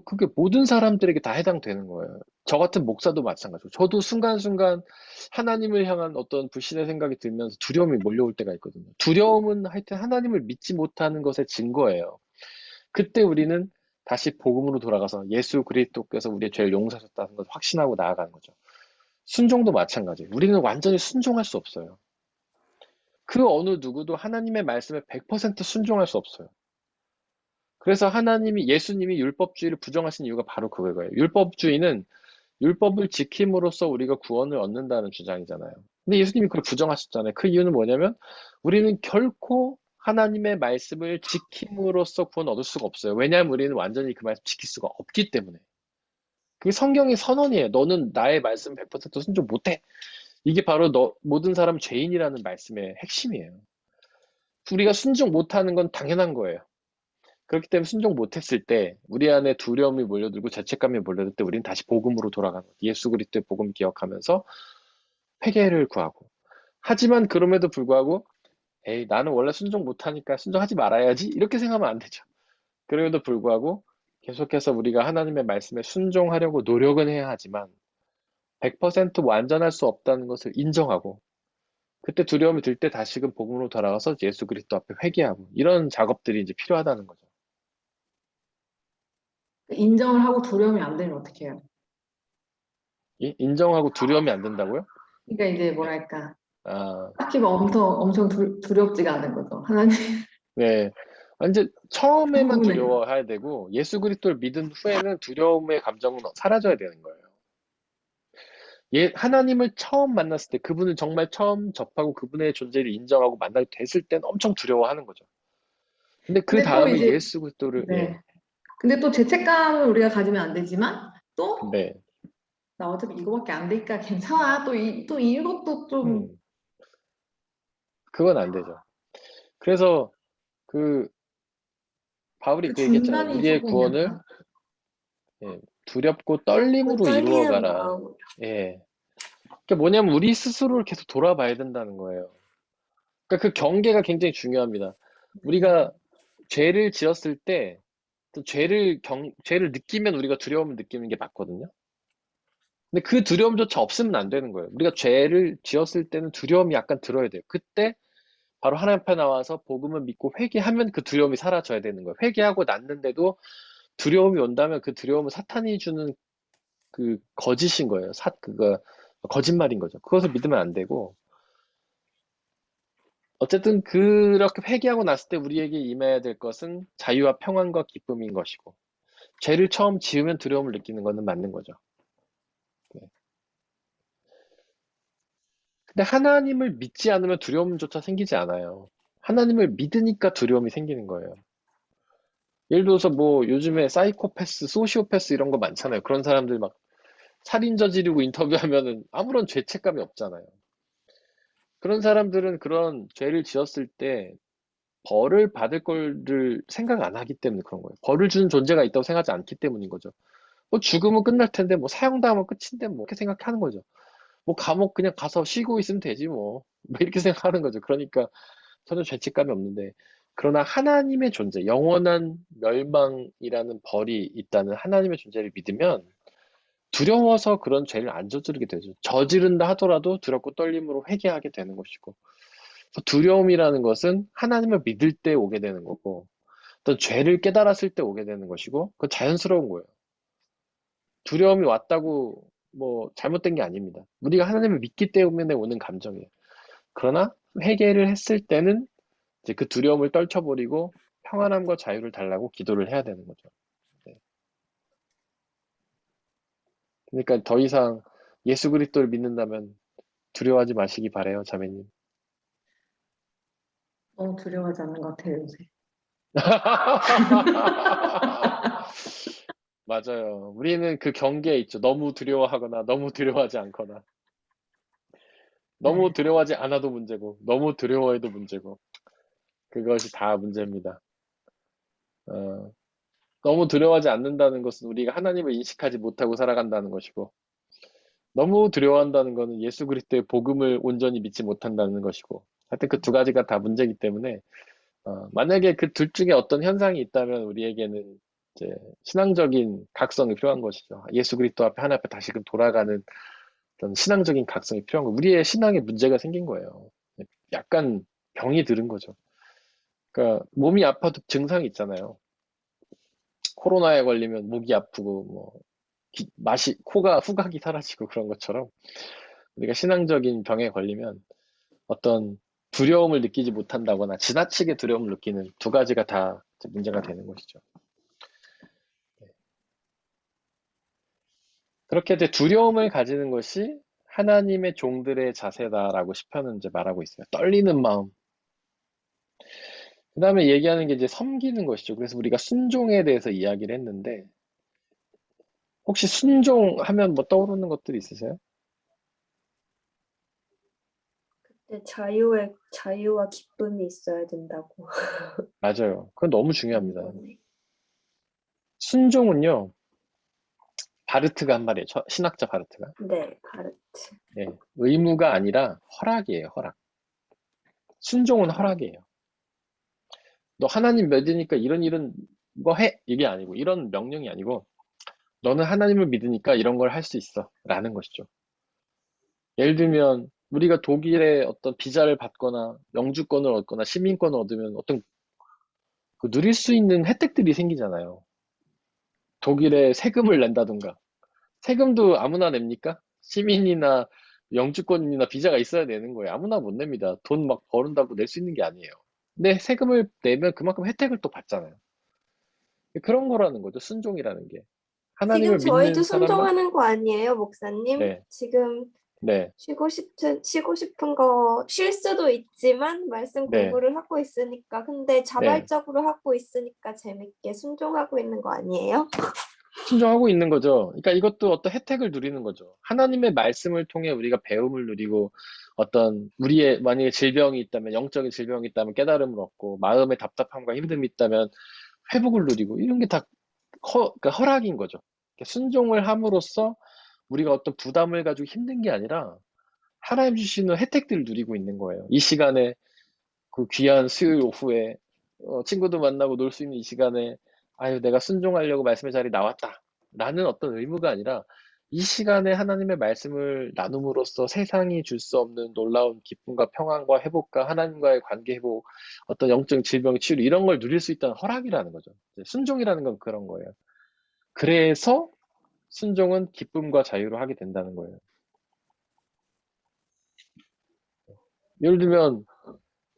그게 모든 사람들에게 다 해당되는 거예요. 저 같은 목사도 마찬가지고 저도 순간순간 하나님을 향한 어떤 불신의 생각이 들면서 두려움이 몰려올 때가 있거든요. 두려움은 하여튼 하나님을 믿지 못하는 것의 증거예요. 그때 우리는 다시 복음으로 돌아가서 예수 그리스도께서 우리의 죄를 용서하셨다는 것을 확신하고 나아가는 거죠. 순종도 마찬가지예요. 우리는 완전히 순종할 수 없어요. 그 어느 누구도 하나님의 말씀에 100% 순종할 수 없어요. 그래서 예수님이 율법주의를 부정하신 이유가 바로 그거예요. 율법주의는 율법을 지킴으로써 우리가 구원을 얻는다는 주장이잖아요. 근데 예수님이 그걸 부정하셨잖아요. 그 이유는 뭐냐면 우리는 결코 하나님의 말씀을 지킴으로써 구원 얻을 수가 없어요. 왜냐하면 우리는 완전히 그 말씀 지킬 수가 없기 때문에. 그게 성경의 선언이에요. 너는 나의 말씀 100% 순종 못해. 이게 바로 모든 사람 죄인이라는 말씀의 핵심이에요. 우리가 순종 못하는 건 당연한 거예요. 그렇기 때문에 순종 못했을 때 우리 안에 두려움이 몰려들고 죄책감이 몰려들 때 우리는 다시 복음으로 돌아가는 거예요. 예수 그리스도의 복음 기억하면서 회개를 구하고. 하지만 그럼에도 불구하고 에이 나는 원래 순종 못하니까 순종하지 말아야지 이렇게 생각하면 안 되죠. 그럼에도 불구하고 계속해서 우리가 하나님의 말씀에 순종하려고 노력은 해야 하지만 100% 완전할 수 없다는 것을 인정하고 그때 두려움이 들 때 다시금 복음으로 돌아가서 예수 그리스도 앞에 회개하고 이런 작업들이 이제 필요하다는 거죠. 인정을 하고 두려움이 안 되면 어떻게 해요? 인정하고 두려움이 안 된다고요? 그러니까 이제 뭐랄까 아, 딱히 막 엄청 두렵지가 않은 거죠. 하나님 네. 이제 처음에만 때문에. 두려워해야 되고 예수 그리스도를 믿은 후에는 두려움의 감정은 사라져야 되는 거예요. 하나님을 처음 만났을 때 그분을 정말 처음 접하고 그분의 존재를 인정하고 만나게 됐을 땐 엄청 두려워하는 거죠. 근데 그 근데 또 다음에 이제 예수 그리스도를 예. 네. 근데 또 죄책감을 우리가 가지면 안 되지만 또 네. 나 어차피 이거밖에 안 되니까 괜찮아. 또 이것도 좀 음. 그건 안 되죠. 그래서 그 바울이 그 그 얘기했잖아요. 중간이 우리의 조금 구원을 약간 예, 두렵고 두렵고 떨림으로 떨리는 이루어가라. 마음으로. 예. 그게 뭐냐면 우리 스스로를 계속 돌아봐야 된다는 거예요. 그러니까 그 경계가 굉장히 중요합니다. 우리가 죄를 지었을 때 또 죄를 느끼면 우리가 두려움을 느끼는 게 맞거든요. 근데 그 두려움조차 없으면 안 되는 거예요. 우리가 죄를 지었을 때는 두려움이 약간 들어야 돼요. 그때 바로 하나님 앞에 나와서 복음을 믿고 회개하면 그 두려움이 사라져야 되는 거예요. 회개하고 났는데도 두려움이 온다면 그 두려움은 사탄이 주는 그 거짓인 거예요. 그거 거짓말인 거죠. 그것을 믿으면 안 되고 어쨌든 그렇게 회개하고 났을 때 우리에게 임해야 될 것은 자유와 평안과 기쁨인 것이고 죄를 처음 지으면 두려움을 느끼는 것은 맞는 거죠. 네. 근데 하나님을 믿지 않으면 두려움조차 생기지 않아요. 하나님을 믿으니까 두려움이 생기는 거예요. 예를 들어서 뭐 요즘에 사이코패스, 소시오패스 이런 거 많잖아요. 그런 사람들 막 살인 저지르고 인터뷰하면은 아무런 죄책감이 없잖아요. 그런 사람들은 그런 죄를 지었을 때 벌을 받을 거를 생각 안 하기 때문에 그런 거예요. 벌을 주는 존재가 있다고 생각하지 않기 때문인 거죠. 뭐 죽으면 끝날 텐데 뭐 사형당하면 끝인데 뭐 이렇게 생각하는 거죠. 뭐 감옥 그냥 가서 쉬고 있으면 되지 뭐. 뭐 이렇게 생각하는 거죠. 그러니까 전혀 죄책감이 없는데 그러나 하나님의 존재, 영원한 멸망이라는 벌이 있다는 하나님의 존재를 믿으면 두려워서 그런 죄를 안 저지르게 되죠. 저지른다 하더라도 두렵고 떨림으로 회개하게 되는 것이고, 그래서 두려움이라는 것은 하나님을 믿을 때 오게 되는 거고, 어떤 죄를 깨달았을 때 오게 되는 것이고, 그건 자연스러운 거예요. 두려움이 왔다고 뭐 잘못된 게 아닙니다. 우리가 하나님을 믿기 때문에 오는 감정이에요. 그러나 회개를 했을 때는 이제 그 두려움을 떨쳐버리고 평안함과 자유를 달라고 기도를 해야 되는 거죠. 네. 그러니까 더 이상 예수 그리스도를 믿는다면 두려워하지 마시기 바래요, 자매님. 너무 두려워하지 않는 것 같아요, 요새. 맞아요. 우리는 그 경계에 있죠. 너무 두려워하거나 너무 두려워하지 않거나. 너무 네. 두려워하지 않아도 문제고, 너무 두려워해도 문제고. 그것이 다 문제입니다. 어, 너무 두려워하지 않는다는 것은 우리가 하나님을 인식하지 못하고 살아간다는 것이고, 너무 두려워한다는 것은 예수 그리스도의 복음을 온전히 믿지 못한다는 것이고, 하여튼 그 두 가지가 다 문제이기 때문에, 만약에 그 둘 중에 어떤 현상이 있다면 우리에게는 이제 신앙적인 각성이 필요한 것이죠. 예수 그리스도 앞에 하나 앞에 다시금 돌아가는 어떤 신앙적인 각성이 필요한 거. 우리의 신앙에 문제가 생긴 거예요. 약간 병이 들은 거죠. 그러니까 몸이 아파도 증상이 있잖아요. 코로나에 걸리면 목이 아프고 뭐 맛이 코가 후각이 사라지고 그런 것처럼 우리가 신앙적인 병에 걸리면 어떤 두려움을 느끼지 못한다거나 지나치게 두려움을 느끼는 두 가지가 다 문제가 되는 것이죠. 그렇게 이제 두려움을 가지는 것이 하나님의 종들의 자세다라고 시편은 이제 말하고 있어요. 떨리는 마음. 그 다음에 얘기하는 게 이제 섬기는 것이죠. 그래서 우리가 순종에 대해서 이야기를 했는데, 혹시 순종하면 뭐 떠오르는 것들이 있으세요? 네, 자유와 기쁨이 있어야 된다고. 맞아요. 그건 너무 그런 중요합니다. 거네. 순종은요, 바르트가 한 말이에요. 신학자 바르트가. 네, 바르트. 예, 의무가 아니라 허락이에요, 허락. 순종은 허락이에요. 너 하나님 믿으니까 이런 거 해. 이게 아니고, 이런 명령이 아니고, 너는 하나님을 믿으니까 이런 걸 할 수 있어. 라는 것이죠. 예를 들면, 우리가 독일의 어떤 비자를 받거나, 영주권을 얻거나, 시민권을 얻으면 어떤 그 누릴 수 있는 혜택들이 생기잖아요. 독일에 세금을 낸다든가. 세금도 아무나 냅니까? 시민이나 영주권이나 비자가 있어야 되는 거예요. 아무나 못 냅니다. 돈 막 버는다고 낼 수 있는 게 아니에요. 근데 세금을 내면 그만큼 혜택을 또 받잖아요. 그런 거라는 거죠. 순종이라는 게. 지금 하나님을 저희도 믿는 사람만? 순종하는 거 아니에요, 목사님? 네, 지금 네, 쉬고 싶은 거 쉴 수도 있지만 말씀 네, 공부를 하고 있으니까 근데 네. 자발적으로 하고 있으니까 재밌게 순종하고 있는 거 아니에요? 순종하고 있는 거죠. 그러니까 이것도 어떤 혜택을 누리는 거죠. 하나님의 말씀을 통해 우리가 배움을 누리고 어떤 우리의 만약에 질병이 있다면 영적인 질병이 있다면 깨달음을 얻고 마음의 답답함과 힘듦이 있다면 회복을 누리고 이런 게 다 그러니까 허락인 거죠. 그러니까 순종을 함으로써 우리가 어떤 부담을 가지고 힘든 게 아니라 하나님 주시는 혜택들을 누리고 있는 거예요. 이 시간에 그 귀한 수요일 오후에 친구들 만나고 놀 수 있는 이 시간에 아유 내가 순종하려고 말씀의 자리에 나왔다 라는 어떤 의무가 아니라 이 시간에 하나님의 말씀을 나눔으로써 세상이 줄 수 없는 놀라운 기쁨과 평안과 회복과 하나님과의 관계 회복, 어떤 영적 질병 치유 이런 걸 누릴 수 있다는 허락이라는 거죠. 순종이라는 건 그런 거예요. 그래서 순종은 기쁨과 자유로 하게 된다는 거예요. 예를 들면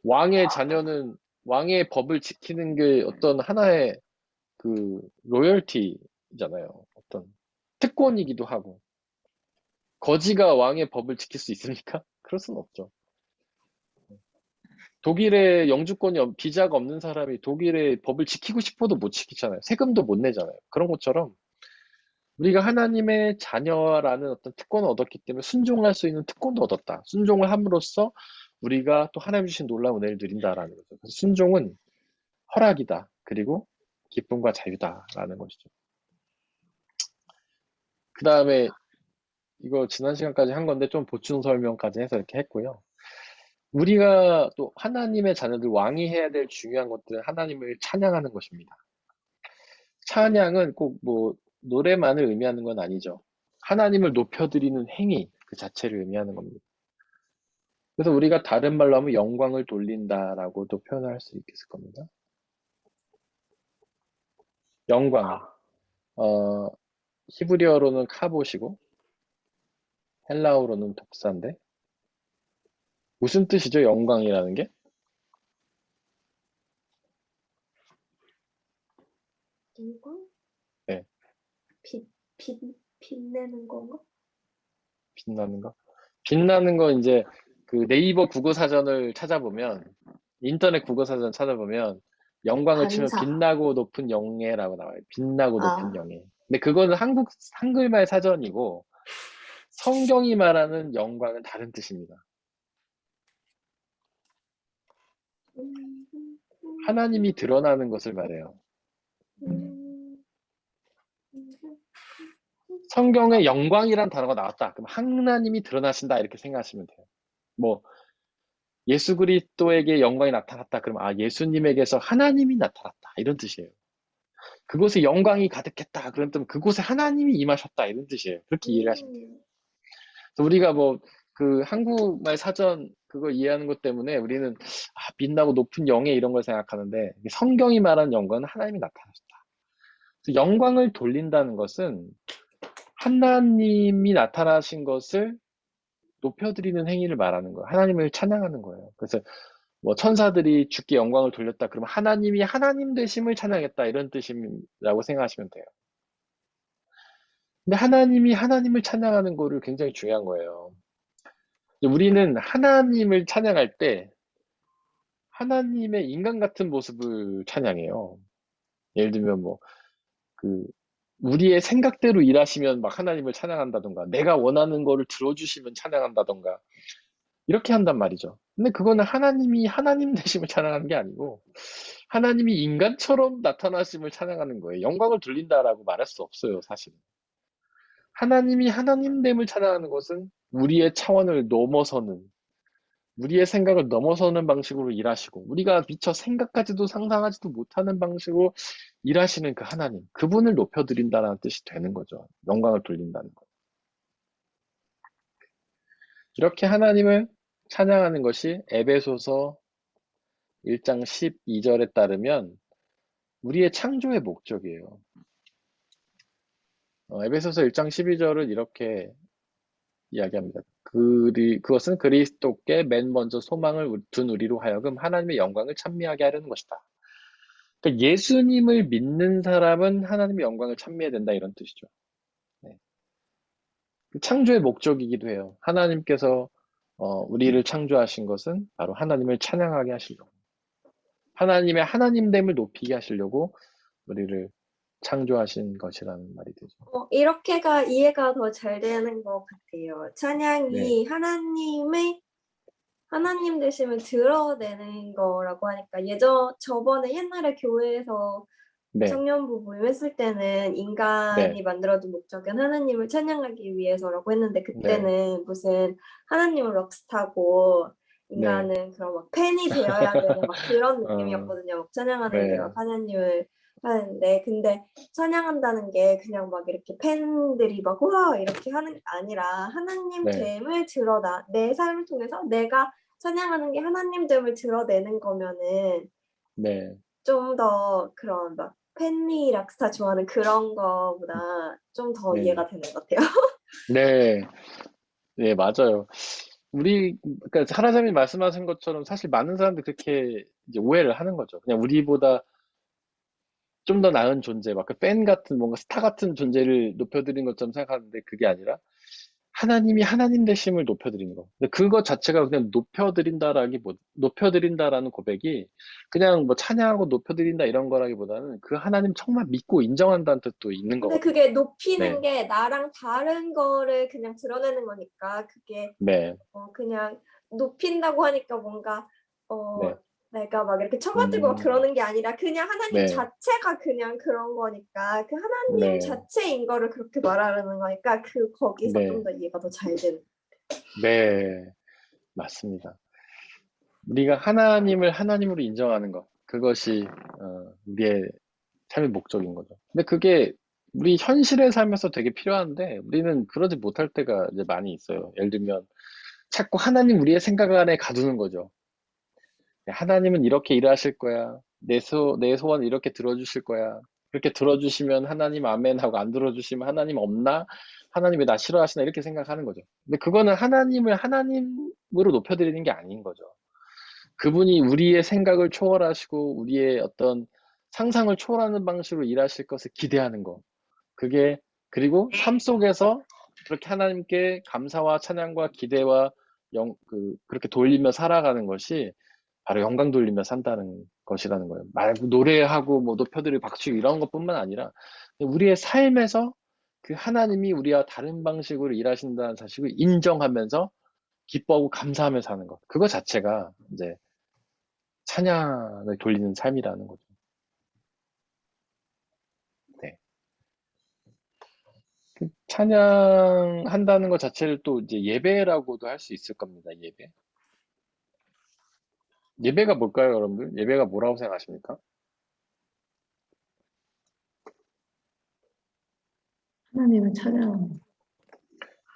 왕의 자녀는 왕의 법을 지키는 게 어떤 하나의 그 로열티잖아요. 어떤 특권이기도 하고 거지가 왕의 법을 지킬 수 있습니까? 그럴 수는 없죠. 독일의 영주권이 비자가 없는 사람이 독일의 법을 지키고 싶어도 못 지키잖아요. 세금도 못 내잖아요. 그런 것처럼 우리가 하나님의 자녀라는 어떤 특권을 얻었기 때문에 순종할 수 있는 특권도 얻었다. 순종을 함으로써 우리가 또 하나님 주신 놀라운 은혜를 누린다라는 거죠. 그래서 순종은 허락이다. 그리고 기쁨과 자유다라는 것이죠. 그 다음에 이거 지난 시간까지 한 건데 좀 보충 설명까지 해서 이렇게 했고요. 우리가 또 하나님의 자녀들 왕이 해야 될 중요한 것들은 하나님을 찬양하는 것입니다. 찬양은 꼭 뭐 노래만을 의미하는 건 아니죠. 하나님을 높여드리는 행위 그 자체를 의미하는 겁니다. 그래서 우리가 다른 말로 하면 영광을 돌린다라고도 표현할 수 있겠을 겁니다. 영광, 어, 히브리어로는 카봇이고 헬라어로는 독사인데 무슨 뜻이죠? 영광이라는 게? 영광? 네, 빛, 빛, 빛내는 건가? 빛나는 거. 빛나는 거 이제 그 네이버 국어사전을 찾아보면 인터넷 국어사전 찾아보면 영광을 치면 반사. 빛나고 높은 영예라고 나와요. 빛나고 높은 아, 영예. 근데 그거는 한글말 사전이고 성경이 말하는 영광은 다른 뜻입니다. 음, 음, 하나님이 드러나는 것을 말해요. 음, 음, 성경에 영광이란 단어가 나왔다. 그럼 하나님이 드러나신다 이렇게 생각하시면 돼요. 뭐 예수 그리스도에게 영광이 나타났다. 그럼 아 예수님에게서 하나님이 나타났다 이런 뜻이에요. 그곳에 영광이 가득했다. 그럼 또 그곳에 하나님이 임하셨다 이런 뜻이에요. 그렇게 이해를 하시면 돼요. 음, 그래서 우리가 뭐 그 한국말 사전 그거 이해하는 것 때문에 우리는 아, 빛나고 높은 영예 이런 걸 생각하는데 성경이 말하는 영광은 하나님이 나타나셨다. 그래서 영광을 돌린다는 것은 하나님이 나타나신 것을 높여드리는 행위를 말하는 거예요. 하나님을 찬양하는 거예요. 그래서 뭐 천사들이 주께 영광을 돌렸다. 그러면 하나님이 하나님 되심을 찬양했다. 이런 뜻이라고 생각하시면 돼요. 근데 하나님이 하나님을 찬양하는 거를 굉장히 중요한 거예요. 우리는 하나님을 찬양할 때 하나님의 인간 같은 모습을 찬양해요. 예를 들면 뭐 그 우리의 생각대로 일하시면 막 하나님을 찬양한다던가 내가 원하는 거를 들어주시면 찬양한다던가 이렇게 한단 말이죠. 근데 그거는 하나님이 하나님 되심을 찬양하는 게 아니고 하나님이 인간처럼 나타나심을 찬양하는 거예요. 영광을 돌린다라고 말할 수 없어요, 사실은. 하나님이 하나님됨을 찬양하는 것은 우리의 차원을 넘어서는, 우리의 생각을 넘어서는 방식으로 일하시고, 우리가 미처 생각하지도 상상하지도 못하는 방식으로 일하시는 그 하나님, 그분을 높여드린다는 뜻이 되는 거죠. 영광을 돌린다는 거. 이렇게 하나님을 찬양하는 것이 에베소서 1장 12절에 따르면 우리의 창조의 목적이에요. 에베소서 1장 12절은 이렇게 이야기합니다. 그것은 그리스도께 맨 먼저 소망을 둔 우리로 하여금 하나님의 영광을 찬미하게 하려는 것이다. 그러니까 예수님을 믿는 사람은 하나님의 영광을 찬미해야 된다 이런 뜻이죠. 네. 창조의 목적이기도 해요. 하나님께서 우리를 창조하신 것은 바로 하나님을 찬양하게 하시려고. 하나님의 하나님됨을 높이게 하시려고 우리를 창조하신 것이라는 말이 되죠. 이렇게가 이해가 더 잘 되는 것 같아요. 네, 찬양이 하나님 되심을 드러내는 거라고 하니까 저번에 옛날에 교회에서 네, 청년부 모임했을 때는 인간이 네, 만들어둔 목적은 하나님을 찬양하기 위해서라고 했는데 네, 그때는 무슨 하나님은 럭스타고 네, 인간은 그런 막 팬이 되어야 되는 막 그런 어, 느낌이었거든요. 막 찬양하는 게 네, 막 하나님을 하는데 근데 찬양한다는 게 그냥 막 이렇게 팬들이 막 와 이렇게 하는 게 아니라 하나님 네, 됨을 드러나 내 삶을 통해서 내가 찬양하는 게 하나님 됨을 드러내는 거면은 네, 좀 더 그런 막 팬니 락스타 좋아하는 그런 거보다 좀 더 네, 이해가 되는 것 같아요. 네, 네, 맞아요. 그러니까 하나님이 말씀하신 것처럼 사실 많은 사람들이 그렇게 이제 오해를 하는 거죠. 그냥 우리보다 좀 더 나은 존재, 막 그 팬 같은 뭔가 스타 같은 존재를 높여드리는 것처럼 생각하는데 그게 아니라 하나님이 하나님 되심을 높여드리는 거. 근데 그것 자체가 그냥 높여드린다라는 고백이 그냥 뭐 찬양하고 높여드린다 이런 거라기보다는 그 하나님 정말 믿고 인정한다는 뜻도 있는 근데 거거든요. 그게 높이는 네, 게 나랑 다른 거를 그냥 드러내는 거니까 그게 네, 그냥 높인다고 하니까 뭔가 어 네, 내가 막 이렇게 쳐가지고 막 음, 그러는 게 아니라 그냥 하나님 네, 자체가 그냥 그런 거니까 그 하나님 네, 자체인 거를 그렇게 말하는 거니까 거기서 좀 네, 더 이해가 더 잘 되는. 네, 맞습니다. 우리가 하나님을 하나님으로 인정하는 것, 그것이 우리의 삶의 목적인 거죠. 근데 그게 우리 현실의 삶에서 되게 필요한데 우리는 그러지 못할 때가 이제 많이 있어요. 예를 들면 자꾸 하나님 우리의 생각 안에 가두는 거죠. 하나님은 이렇게 일하실 거야. 내 소원 이렇게 들어주실 거야. 그렇게 들어주시면 하나님 아멘 하고 안 들어주시면 하나님 없나? 하나님 왜 나 싫어하시나? 이렇게 생각하는 거죠. 근데 그거는 하나님을 하나님으로 높여드리는 게 아닌 거죠. 그분이 우리의 생각을 초월하시고 우리의 어떤 상상을 초월하는 방식으로 일하실 것을 기대하는 거. 그게 그리고 삶 속에서 그렇게 하나님께 감사와 찬양과 기대와 그렇게 돌리며 살아가는 것이 바로 영광 돌리며 산다는 것이라는 거예요. 말고 노래하고 뭐 높여드리고 박수치고 이런 것뿐만 아니라 우리의 삶에서 그 하나님이 우리와 다른 방식으로 일하신다는 사실을 인정하면서 기뻐하고 감사하며 사는 것. 그거 자체가 이제 찬양을 돌리는 삶이라는 거죠. 네. 그 찬양한다는 것 자체를 또 이제 예배라고도 할 수 있을 겁니다. 예배. 예배가 뭘까요, 여러분들? 예배가 뭐라고 생각하십니까? 하나님을 찬양합니다.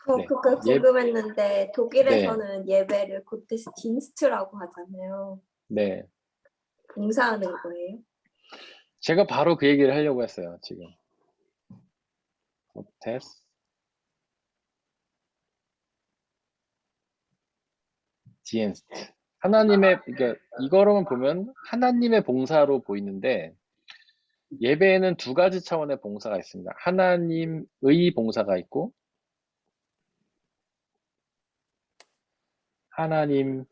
저 네. 그게 예, 궁금했는데 네, 독일에서는 예배를 고테스딘스트라고 하잖아요. 네. 봉사하는 거예요? 제가 바로 그 얘기를 하려고 했어요, 지금. 테스, 디엔스트. 그러니까 이거로만 보면 하나님의 봉사로 보이는데, 예배에는 두 가지 차원의 봉사가 있습니다. 하나님의 봉사가 있고, 하나님께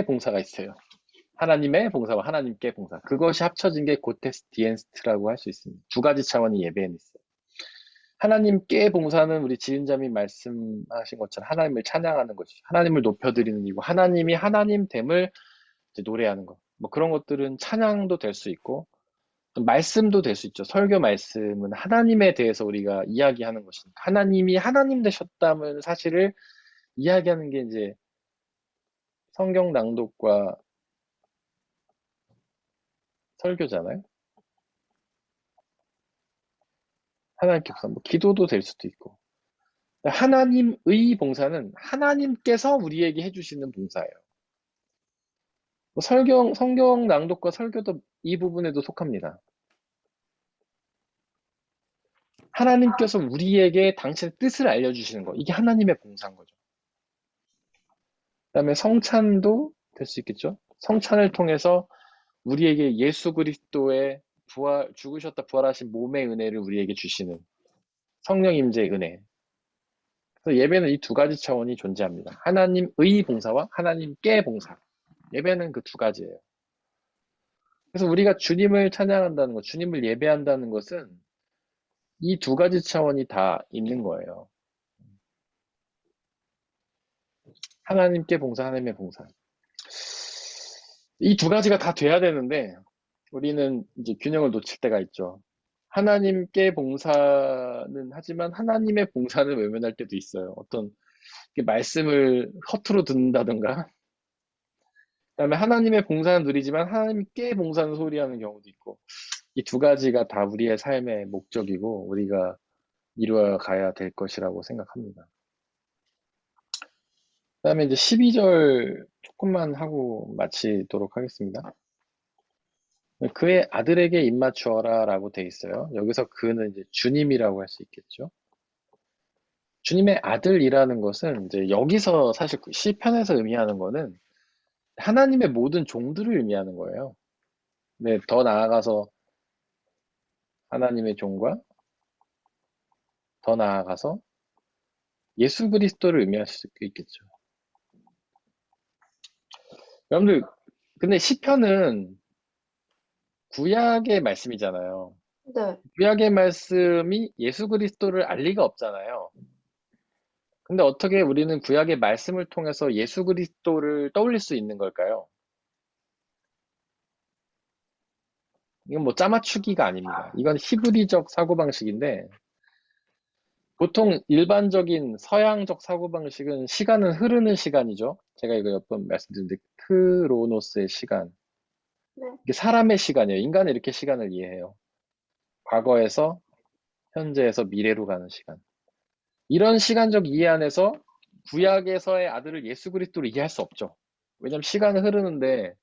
봉사가 있어요. 하나님의 봉사와 하나님께 봉사. 그것이 합쳐진 게 고테스 디엔스트라고 할 수 있습니다. 두 가지 차원이 예배에는 있어요. 하나님께 봉사는 우리 지은자님 말씀하신 것처럼 하나님을 찬양하는 것이죠. 하나님을 높여드리는 이고 하나님이 하나님됨을 이제 노래하는 것. 뭐 그런 것들은 찬양도 될 수 있고 또 말씀도 될 수 있죠. 설교 말씀은 하나님에 대해서 우리가 이야기하는 것이니까 하나님이 하나님 되셨다는 사실을 이야기하는 게 이제 성경 낭독과 설교잖아요. 하나님께 봉사, 뭐 기도도 될 수도 있고. 하나님의 봉사는 하나님께서 우리에게 해주시는 봉사예요. 뭐 성경 낭독과 설교도 이 부분에도 속합니다. 하나님께서 우리에게 당신의 뜻을 알려주시는 거. 이게 하나님의 봉사인 거죠. 그다음에 성찬도 될 수 있겠죠. 성찬을 통해서 우리에게 예수 그리스도의 죽으셨다 부활하신 몸의 은혜를 우리에게 주시는 성령 임재의 은혜. 그래서 예배는 이 두 가지 차원이 존재합니다. 하나님의 봉사와 하나님께 봉사. 예배는 그 두 가지예요. 그래서 우리가 주님을 찬양한다는 것, 주님을 예배한다는 것은 이 두 가지 차원이 다 있는 거예요. 하나님께 봉사, 하나님의 봉사. 이 두 가지가 다 돼야 되는데 우리는 이제 균형을 놓칠 때가 있죠. 하나님께 봉사는 하지만 하나님의 봉사는 외면할 때도 있어요. 어떤 말씀을 허투루 듣는다던가 그다음에 하나님의 봉사는 누리지만 하나님께 봉사는 소리하는 경우도 있고 이 두 가지가 다 우리의 삶의 목적이고 우리가 이루어 가야 될 것이라고 생각합니다. 그다음에 이제 12절 조금만 하고 마치도록 하겠습니다. 그의 아들에게 입맞추어라 라고 돼 있어요. 여기서 그는 이제 주님이라고 할 수 있겠죠. 주님의 아들이라는 것은 이제 여기서 사실 시편에서 의미하는 거는 하나님의 모든 종들을 의미하는 거예요. 네, 더 나아가서 하나님의 종과 더 나아가서 예수 그리스도를 의미할 수 있겠죠. 여러분들, 근데 시편은 구약의 말씀이잖아요. 네. 구약의 말씀이 예수 그리스도를 알 리가 없잖아요. 근데 어떻게 우리는 구약의 말씀을 통해서 예수 그리스도를 떠올릴 수 있는 걸까요? 이건 뭐 짜맞추기가 아닙니다. 이건 히브리적 사고방식인데 보통 일반적인 서양적 사고방식은 시간은 흐르는 시간이죠. 제가 이거 몇 번 말씀드렸는데 크로노스의 시간. 네. 이게 사람의 시간이에요. 인간은 이렇게 시간을 이해해요. 과거에서 현재에서 미래로 가는 시간. 이런 시간적 이해 안에서 구약에서의 아들을 예수 그리스도로 이해할 수 없죠. 왜냐하면 시간은 흐르는데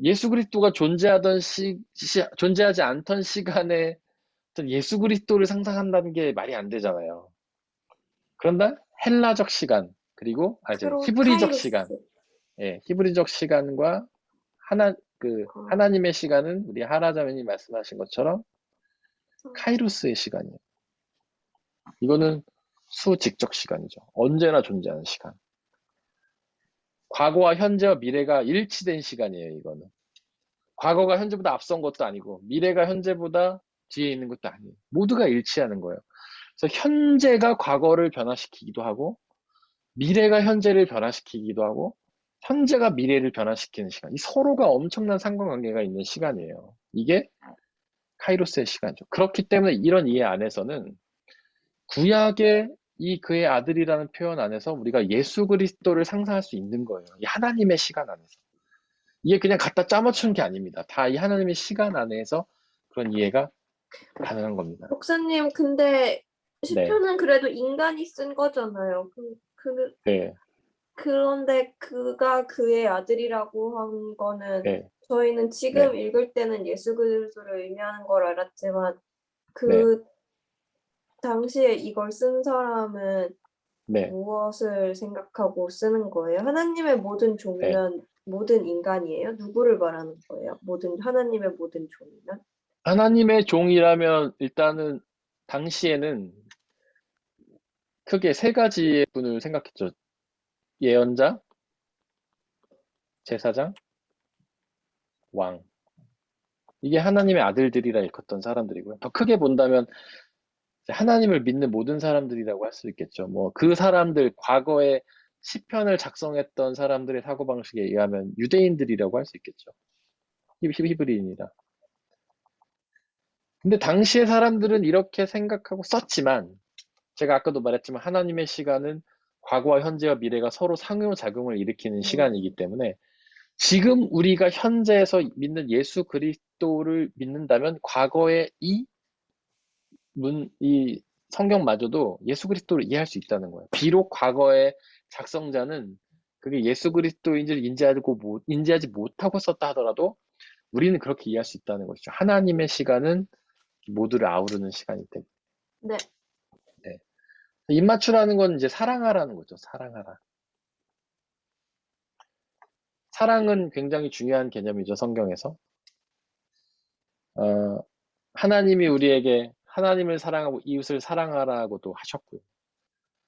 예수 그리스도가 존재하지 않던 시간에 어떤 예수 그리스도를 상상한다는 게 말이 안 되잖아요. 그런데 헬라적 시간, 그리고 이제 히브리적 시간, 카이로스. 예, 히브리적 시간과 어, 하나님의 시간은 우리 하라자매님 말씀하신 것처럼 카이로스의 시간이에요. 이거는 수직적 시간이죠. 언제나 존재하는 시간. 과거와 현재와 미래가 일치된 시간이에요, 이거는. 과거가 현재보다 앞선 것도 아니고, 미래가 현재보다 뒤에 있는 것도 아니에요. 모두가 일치하는 거예요. 그래서 현재가 과거를 변화시키기도 하고, 미래가 현재를 변화시키기도 하고, 현재가 미래를 변화시키는 시간. 이 서로가 엄청난 상관관계가 있는 시간이에요. 이게 카이로스의 시간이죠. 그렇기 때문에 이런 이해 안에서는 구약의 이 그의 아들이라는 표현 안에서 우리가 예수 그리스도를 상상할 수 있는 거예요. 이 하나님의 시간 안에서. 이게 그냥 갖다 짜맞추는 게 아닙니다. 다 이 하나님의 시간 안에서 그런 이해가 가능한 겁니다. 목사님, 근데 네, 시편은 그래도 인간이 쓴 거잖아요. 네, 그런데 그가 그의 아들이라고 한 거는 네, 저희는 네, 지금 읽을 때는 예수 그리스도를 의미하는 걸 알았지만 네, 그 당시에 이걸 쓴 사람은 네, 무엇을 생각하고 쓰는 거예요? 하나님의 모든 네. 종이면 모든 인간이에요? 누구를 말하는 거예요? 하나님의 모든 종이면? 하나님의 종이라면 일단은 당시에는 크게 세 가지의 분을 생각했죠. 예언자, 제사장, 왕. 이게 하나님의 아들들이라 일컫던 사람들이고요. 더 크게 본다면 하나님을 믿는 모든 사람들이라고 할 수 있겠죠. 뭐 그 사람들 과거에 시편을 작성했던 사람들의 사고방식에 의하면 유대인들이라고 할 수 있겠죠. 히브리인이라. 근데 당시의 사람들은 이렇게 생각하고 썼지만 제가 아까도 말했지만 하나님의 시간은 과거와 현재와 미래가 서로 상호작용을 일으키는 시간이기 때문에 지금 우리가 현재에서 믿는 예수 그리스도를 믿는다면 과거의 이 성경마저도 예수 그리스도를 이해할 수 있다는 거예요. 비록 과거의 작성자는 그게 예수 그리스도인지를 인지하지 못하고 썼다 하더라도 우리는 그렇게 이해할 수 있다는 것이죠. 하나님의 시간은 모두를 아우르는 시간이기 때문에. 네. 네. 입맞추라는 건 이제 사랑하라는 거죠. 사랑하라. 사랑은 굉장히 중요한 개념이죠. 성경에서. 어, 하나님이 우리에게 하나님을 사랑하고 이웃을 사랑하라고도 하셨고요.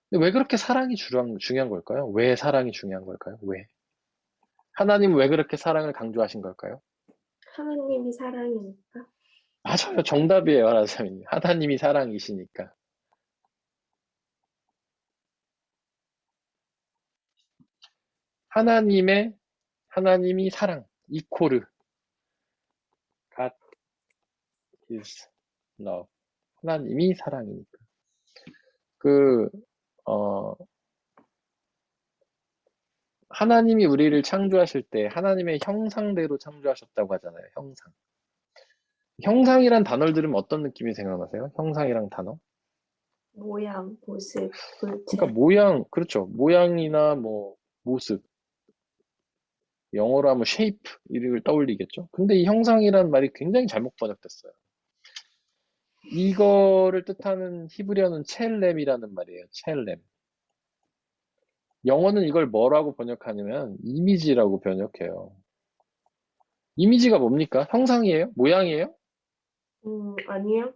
근데 왜 그렇게 사랑이 중요한 걸까요? 왜 사랑이 중요한 걸까요? 왜? 하나님은 왜 그렇게 사랑을 강조하신 걸까요? 하나님이 사랑이니까. 맞아요. 정답이에요. 하나님이. 하나님이 사랑이시니까. 하나님이 사랑. 이코르. God is love. 하나님이 사랑이니까. 그, 어, 하나님이 우리를 창조하실 때 하나님의 형상대로 창조하셨다고 하잖아요. 형상. 형상이란 단어를 들으면 어떤 느낌이 생각나세요? 형상이란 단어? 모양, 모습, 그러니까 물체. 그렇죠. 모양이나 뭐 모습, 영어로 하면 shape 이를 떠올리겠죠. 근데 이 형상이란 말이 굉장히 잘못 번역됐어요. 이거를 뜻하는 히브리어는 첼렘이라는 말이에요. 첼렘. 영어는 이걸 뭐라고 번역하냐면 이미지라고 번역해요. 이미지가 뭡니까? 형상이에요? 모양이에요? 아니요.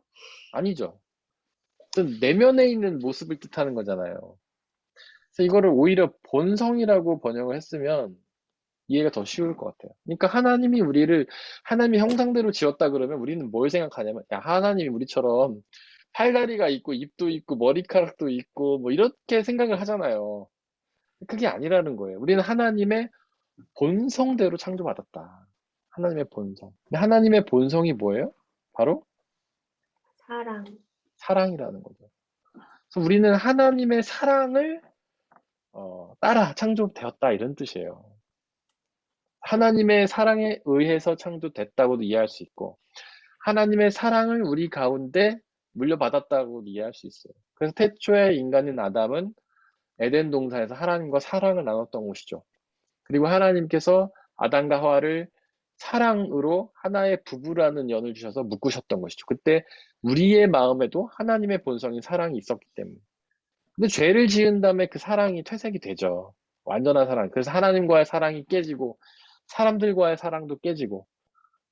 아니죠. 어떤 내면에 있는 모습을 뜻하는 거잖아요. 그래서 이거를 오히려 본성이라고 번역을 했으면 이해가 더 쉬울 것 같아요. 그러니까 하나님이 우리를 하나님의 형상대로 지었다 그러면 우리는 뭘 생각하냐면 야, 하나님이 우리처럼 팔다리가 있고 입도 있고 머리카락도 있고 뭐 이렇게 생각을 하잖아요. 그게 아니라는 거예요. 우리는 하나님의 본성대로 창조받았다. 하나님의 본성. 근데 하나님의 본성이 뭐예요? 바로 사랑. 사랑이라는 거죠. 그래서 우리는 하나님의 사랑을 따라 창조되었다 이런 뜻이에요. 하나님의 사랑에 의해서 창조됐다고도 이해할 수 있고 하나님의 사랑을 우리 가운데 물려받았다고 이해할 수 있어요. 그래서 태초에 인간인 아담은 에덴 동산에서 하나님과 사랑을 나눴던 곳이죠. 그리고 하나님께서 아담과 하와를 사랑으로 하나의 부부라는 연을 주셔서 묶으셨던 것이죠. 그때 우리의 마음에도 하나님의 본성인 사랑이 있었기 때문에. 근데 죄를 지은 다음에 그 사랑이 퇴색이 되죠. 완전한 사랑. 그래서 하나님과의 사랑이 깨지고 사람들과의 사랑도 깨지고,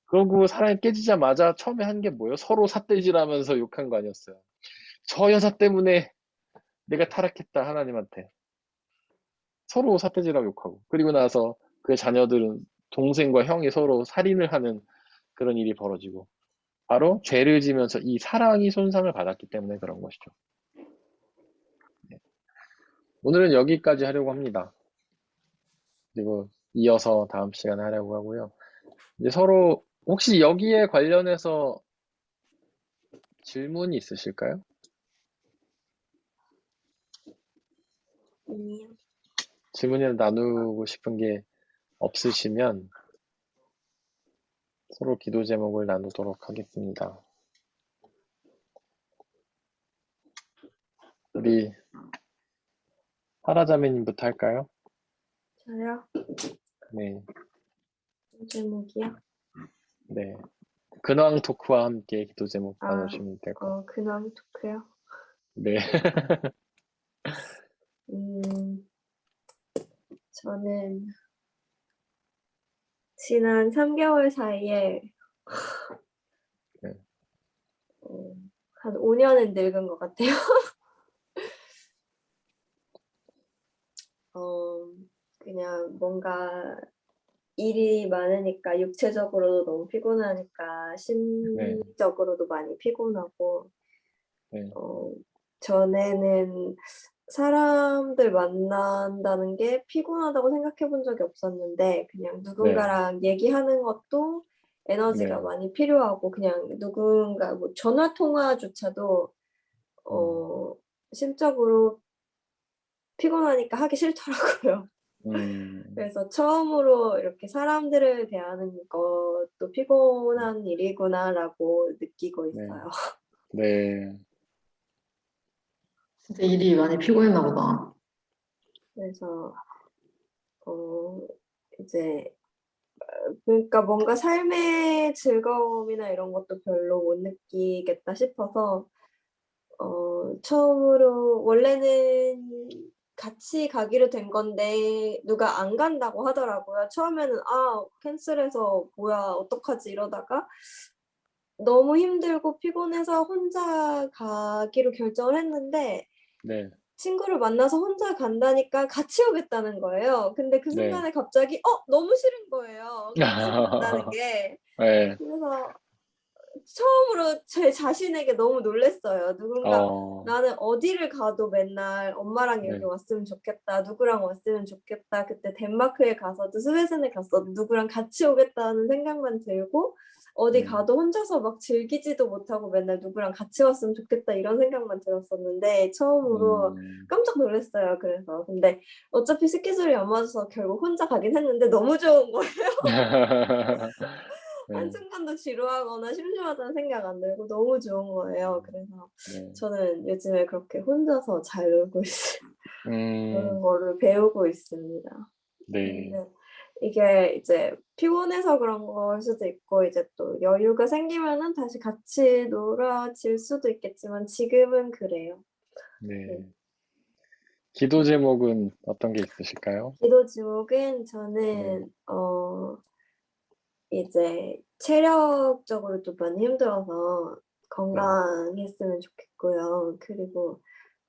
그러고 사랑이 깨지자마자 처음에 한 게 뭐예요? 서로 삿대질하면서 욕한 거 아니었어요? 저 여자 때문에 내가 타락했다, 하나님한테. 서로 삿대질하고 욕하고. 그리고 나서 그의 자녀들은 동생과 형이 서로 살인을 하는 그런 일이 벌어지고. 바로 죄를 지면서 이 사랑이 손상을 받았기 때문에 그런 것이죠. 오늘은 여기까지 하려고 합니다. 그리고 이어서 다음 시간에 하려고 하고요. 이제 서로 혹시 여기에 관련해서 질문이 있으실까요? 아니요. 질문이나 나누고 싶은 게 없으시면 서로 기도 제목을 나누도록 하겠습니다. 우리 하라자매님부터 할까요? 저요? 네, 제목이요? 네. 근황 토크와 함께 기도 제목 아, 나누시면 될 것 같아요. 근황 토크요? 네, 음, 저는 지난 3개월 사이에 네, 한 5년은 늙은 것 같아요. 그냥 뭔가 일이 많으니까 육체적으로도 너무 피곤하니까 네, 심리적으로도 많이 피곤하고, 네, 전에는 사람들 만난다는 게 피곤하다고 생각해 본 적이 없었는데, 그냥 네, 누군가랑 얘기하는 것도 에너지가 네, 많이 필요하고, 그냥 누군가 뭐 전화 통화조차도 음, 심적으로 피곤하니까 하기 싫더라고요. 음, 그래서 처음으로 이렇게 사람들을 대하는 것도 피곤한 일이구나라고 느끼고 네, 있어요. 네, 진짜 일이 많이 피곤했나 보다. 그래서 이제 그러니까 뭔가 삶의 즐거움이나 이런 것도 별로 못 느끼겠다 싶어서 처음으로 원래는 같이 가기로 된 건데 누가 안 간다고 하더라고요. 처음에는 캔슬해서 뭐야 어떡하지 이러다가 너무 힘들고 피곤해서 혼자 가기로 결정을 했는데 네, 친구를 만나서 혼자 간다니까 같이 오겠다는 거예요. 근데 그 네. 순간에 갑자기 너무 싫은 거예요. 같이 간다는 게. 네, 그래서 처음으로 제 자신에게 너무 놀랐어요. 누군가 어, 나는 어디를 가도 맨날 엄마랑 여기 네, 왔으면 좋겠다. 누구랑 왔으면 좋겠다. 그때 덴마크에 가서도 스웨덴에 갔어도 누구랑 같이 오겠다는 생각만 들고 어디 가도 혼자서 막 즐기지도 못하고 맨날 누구랑 같이 왔으면 좋겠다 이런 생각만 들었었는데 처음으로 음, 깜짝 놀랐어요. 그래서 근데 어차피 스케줄이 안 맞아서 결국 혼자 가긴 했는데 너무 좋은 거예요. 네, 한순간도 지루하거나 심심하다는 생각 안 들고 너무 좋은 거예요. 그래서 네, 저는 요즘에 그렇게 혼자서 잘 놀고 노는 음, 거를 배우고 있습니다. 네, 근데 이게 이제 피곤해서 그런 걸 수도 있고 이제 또 여유가 생기면은 다시 같이 놀아질 수도 있겠지만 지금은 그래요. 네. 네. 기도 제목은 어떤 게 있으실까요? 기도 제목은 네, 저는 이제 체력적으로 좀 많이 힘들어서 네, 건강했으면 좋겠고요. 그리고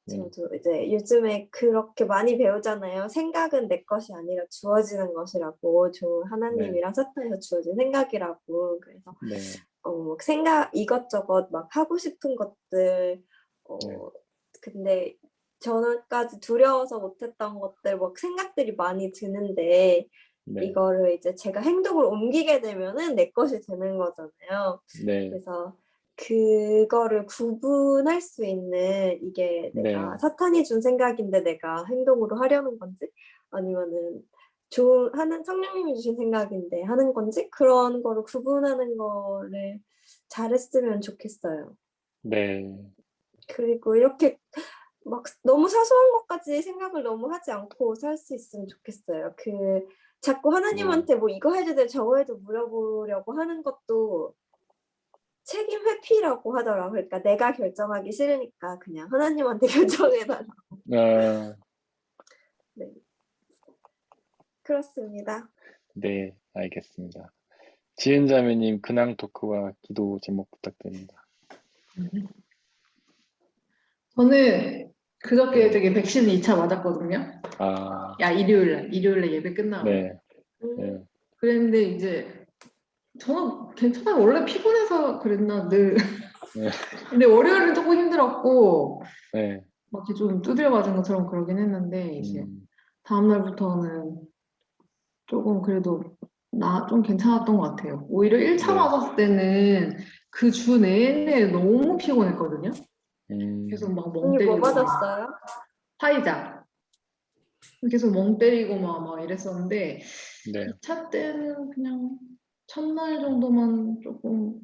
네, 저도 이제 요즘에 그렇게 많이 배우잖아요. 생각은 내 것이 아니라 주어지는 것이라고, 네, 하나님이랑 사탄에서 주어진 생각이라고. 그래서 네, 생각 이것저것 막 하고 싶은 것들, 네, 어, 근데 전까지 두려워서 못했던 것들, 막 생각들이 많이 드는데, 네, 이거를 이제 제가 행동으로 옮기게 되면은 내 것이 되는 거잖아요. 네, 그래서 그거를 구분할 수 있는 이게 내가 네, 사탄이 준 생각인데 내가 행동으로 하려는 건지 아니면은 하는 성령님이 주신 생각인데 하는 건지 그런 거를 구분하는 거를 잘했으면 좋겠어요. 네. 그리고 이렇게 막 너무 사소한 것까지 생각을 너무 하지 않고 살 수 있으면 좋겠어요. 자꾸 네. 하나님한테 뭐 이거 해도 돼, 저거 해도 물어보려고 하는 것도 책임 회피라고 하더라고요. 그러니까 내가 결정하기 싫으니까 그냥 하나님한테 결정해달라. 아, 네, 그렇습니다. 네, 알겠습니다. 지은 자매님 근황 토크와 기도 제목 부탁드립니다. 저는 그저께 네. 되게 백신 2차 맞았거든요. 아, 야, 일요일에 예배 끝나고. 네, 음, 네, 그랬는데 이제 저는 괜찮아요. 원래 피곤해서 그랬나 늘. 네, 근데 월요일은 조금 힘들었고 네, 막 이렇게 좀 두드려 맞은 것처럼 그러긴 했는데 이제 다음 날부터는 조금 그래도 좀 괜찮았던 것 같아요. 오히려 1차 네, 맞았을 때는 그 주 내내 너무 피곤했거든요. 계속 막 멍 언니 뭐 때리고 받았어요? 화이자 계속 멍 때리고 막 이랬었는데 네, 2차 때는 그냥 첫날 정도만 조금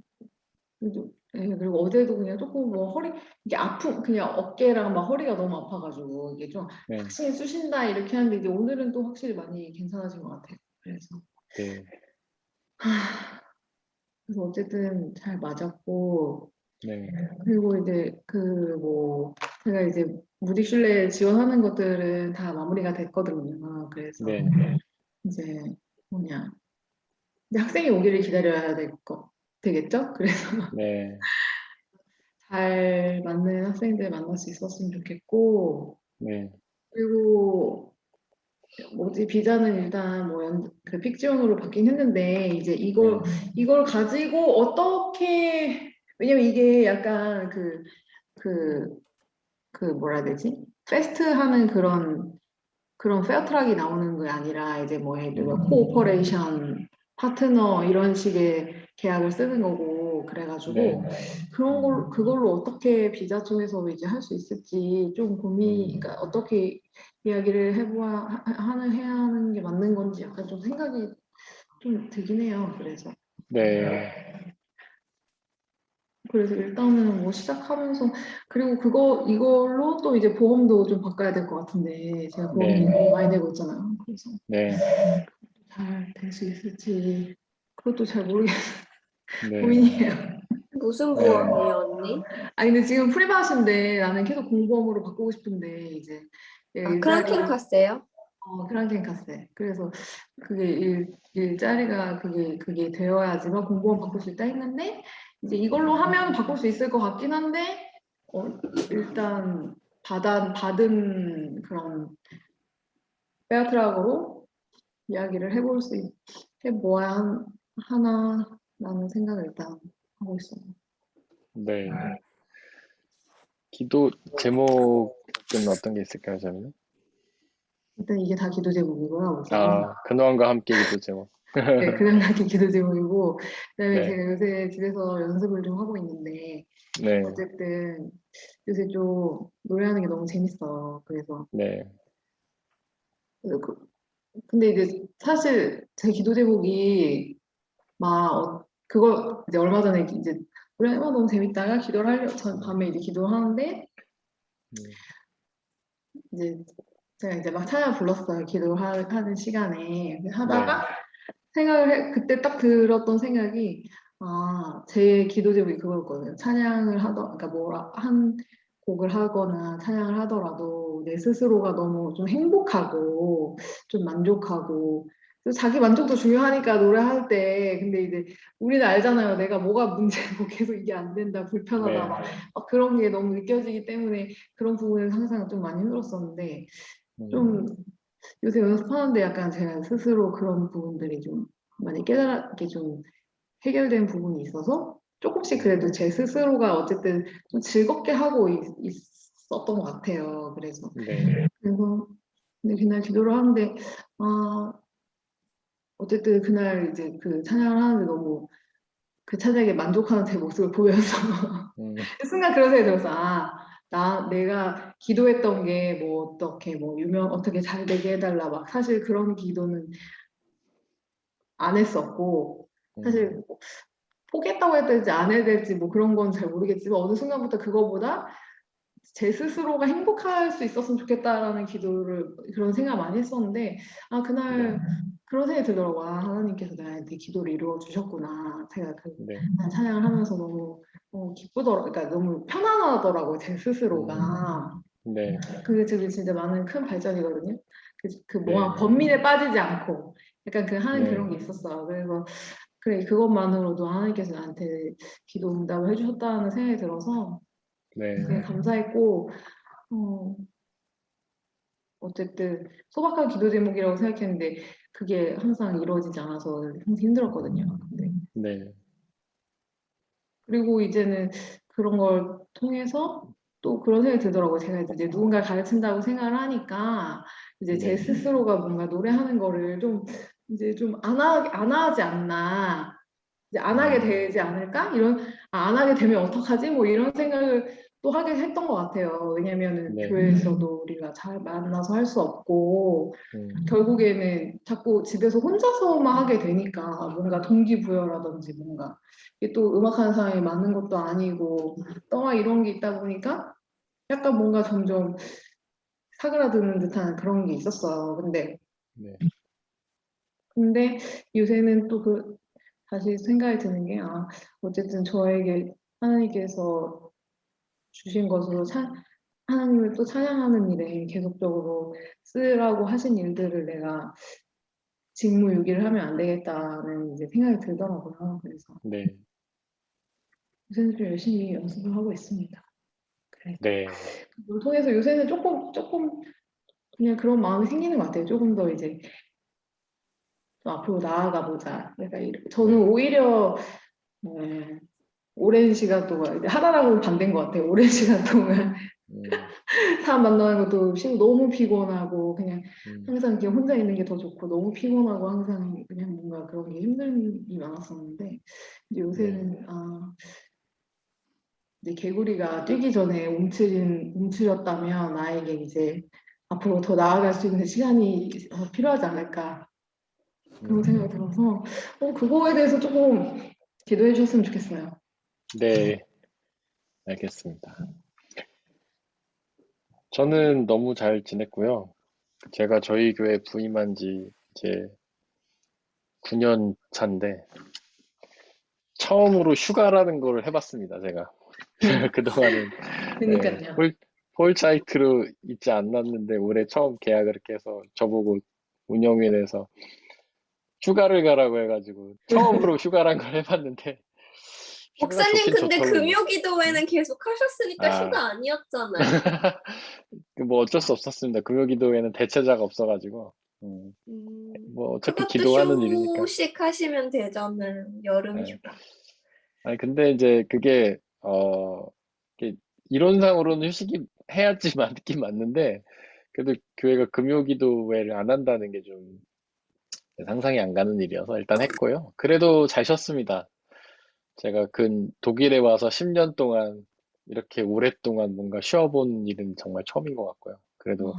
그래도 그리고 어제도 그냥 조금 뭐 허리 이게 그냥 어깨랑 막 허리가 너무 아파가지고 이게 좀 네, 확실히 쑤신다 이렇게 하는데 이제 오늘은 또 확실히 많이 괜찮아진 것 같아요. 그래서 네, 그래서 어쨌든 잘 맞았고 네, 그리고 이제 제가 이제 무디슐레 지원하는 것들은 다 마무리가 됐거든요. 그래서 네, 이제 뭐냐 이제 학생이 오기를 기다려야 되겠죠? 그래서 네, 잘 맞는 학생들 만날 수 있었으면 좋겠고 네, 그리고 비자는 일단 그 픽지원으로 받긴 했는데 이제 이걸 가지고 어떻게 왜냐면 이게 약간 뭐라 해야 되지? 페스트 하는 그런 페어트락이 나오는 게 아니라 이제 뭐 예를 들면 코오퍼레이션 파트너 이런 식의 계약을 쓰는 거고 그래가지고 네, 그걸로 어떻게 비자 쪽에서 이제 할 수 있을지 좀 그러니까 어떻게 이야기를 해야 하는 게 맞는 건지 약간 좀 생각이 좀 들긴 해요. 네, 그래서 일단은 뭐 시작하면서 그리고 이걸로 또 이제 보험도 좀 바꿔야 될 것 같은데 제가 보험이 네, 너무 많이 내고 있잖아요. 그래서 네, 잘 될 수 있을지 그것도 잘 모르겠어요. 네, 고민이에요. 무슨 네, 보험이요, 언니? 아니 근데 지금 프리바시인데 나는 계속 공보험으로 바꾸고 싶은데 이제 아, 일자리 크랑켄 카세요? 크랑켄 카세. 그래서 그게 일자리가 그게 되어야지만 공보험 바꿀 수 있다 했는데 이제 이걸로 하면 바꿀 수 있을 것 같긴 한데 일단 받은 그런 페어트락으로 이야기를 해보아야 하나라는 생각을 일단 하고 있어요. 네. 기도 제목은 어떤 게 있을까요, 저는? 일단 이게 다 기도 제목이고요, 우선. 아, 근원과 함께 기도 제목. 네, 그냥 가기 기도 제목이고, 그다음에 네, 제가 요새 집에서 연습을 좀 하고 있는데, 네, 어쨌든 요새 좀 노래하는 게 너무 재밌어. 네, 근데 이제 사실 제 기도 제목이 그거 이제 얼마 전에 이제 노래가 너무 재밌다가 기도를 전 밤에 이제 기도를 하는데 음, 이제 제가 이제 막 찬양 불렀어요. 하는 시간에 네, 하다가 그때 딱 들었던 생각이 제 기도 제목이 그거였거든요. 그러니까 한 곡을 하거나 찬양을 하더라도 내 스스로가 너무 좀 행복하고 좀 만족하고 또 자기 만족도 중요하니까 노래할 때 근데 이제 우리는 알잖아요. 내가 뭐가 문제고 계속 이게 안 된다, 불편하다 네, 막 그런 게 너무 느껴지기 때문에 그런 부분에서 항상 좀 많이 힘들었었는데 좀 요새 연습하는데 약간 제가 스스로 그런 부분들이 좀 많이 깨달게 좀 해결된 부분이 있어서 조금씩 그래도 제 스스로가 어쨌든 좀 즐겁게 하고 있었던 것 같아요. 네, 근데 그날 기도를 하는데 어쨌든 그날 이제 그 찬양을 하는데 너무 그 찬양에 만족하는 제 모습을 보면서 음, 순간 그런 생각이 들었어. 내가 기도했던 게 뭐 어떻게 어떻게 잘 되게 해달라 막 사실 그런 기도는 안 했었고 사실 포기했다고 해야 될지 안 해야 될지 뭐 그런 건 잘 모르겠지만 어느 순간부터 그거보다 제 스스로가 행복할 수 있었으면 좋겠다라는 기도를 그런 생각 많이 했었는데 네, 그날 그런 생각이 들더라고요. 하나님께서 나한테 기도를 이루어 주셨구나. 제가 네, 찬양을 하면서 너무 기쁘더라고요. 그러니까 너무 편안하더라고요. 제 음, 스스로가. 네, 그게 지금 진짜 많은 큰 발전이거든요. 네, 뭐가 번민에 빠지지 않고 약간 하는 네, 그런 게 있었어요. 그래서 그래 그것만으로도 하나님께서 나한테 기도 응답을 해주셨다는 생각이 들어서 네, 되게 감사했고 어, 어쨌든 소박한 기도 제목이라고 생각했는데 그게 항상 이루어지지 않아서 항상 힘들었거든요. 근데 네, 그리고 이제는 그런 걸 통해서 또 그런 생각이 들더라고요. 제가 이제 누군가를 가르친다고 생각을 하니까 이제 제 네, 스스로가 뭔가 노래하는 거를 좀 이제 좀 안 하지 않나. 이제 안 하게 음, 되지 않을까? 안 하게 되면 어떡하지? 뭐 이런 생각을 또 하게 했던 것 같아요. 왜냐면은 네, 교회에서도 우리가 잘 만나서 할 수 없고, 음, 결국에는 자꾸 집에서 혼자서만 하게 되니까 뭔가 동기부여라든지 뭔가 이게 또 음악하는 사람이 많은 것도 아니고 또막 이런 게 있다 보니까 약간 뭔가 점점 사그라드는 듯한 그런 게 있었어요. 네, 근데 요새는 또 다시 생각이 드는 게, 어쨌든 저에게 하나님께서 주신 것으로 하나님을 또 찬양하는 일에 계속적으로 쓰라고 하신 일들을 내가 직무유기를 하면 안 되겠다는 이제 생각이 들더라고요. 그래서 네, 요새는 좀 열심히 연습을 하고 있습니다. 그래. 네, 그걸 통해서 요새는 조금 그냥 그런 마음이 생기는 것 같아요. 조금 더 이제 좀 앞으로 나아가 보자. 저는 네, 오히려 오랜 시간 동안 하나랑은 반대인 것 같아요. 오랜 시간 동안 음, 사람 만나는 것도 싫고 너무 피곤하고 그냥 음, 항상 그냥 혼자 있는 게 더 좋고 너무 피곤하고 항상 그냥 뭔가 그런 게 힘듦이 많았었는데 이제 네, 요새는 이제 개구리가 뛰기 전에 움츠렸다면 나에게 이제 앞으로 더 나아갈 수 있는 시간이 필요하지 않을까 그런 생각이 음, 들어서 그거에 대해서 조금 기도해 주셨으면 좋겠어요. 네, 알겠습니다. 저는 너무 잘 지냈고요. 제가 저희 교회 부임한 지 이제 9년 차인데, 처음으로 휴가라는 걸 해봤습니다, 제가. 그동안은, 예, 그러니까요. 폴차이트로 있지 않았는데, 올해 처음 계약을 이렇게 해서 저보고 운영위원회에서 휴가를 가라고 해가지고, 처음으로 휴가란 걸 해봤는데, 휴가가 목사님, 좋긴 근데 좋더군요. 음? 금요기도회는 계속 하셨으니까 아, 휴가 아니었잖아요. 뭐 어쩔 수 없었습니다. 금요기도에는 대체자가 없어가지고, 음, 뭐 어차피 그것도 기도하는 일이니까. 휴식 하시면 되잖아요. 여름 예. 휴가. 아니, 근데 이제 그게, 이게 이론상으로는 휴식이 해야지 맞긴 맞는데, 그래도 교회가 금요기도회를 안 한다는 게 좀 상상이 안 가는 일이어서 일단 했고요. 그래도 잘 쉬었습니다. 제가 독일에 와서 10년 동안 이렇게 오랫동안 뭔가 쉬어본 일은 정말 처음인 것 같고요. 그래도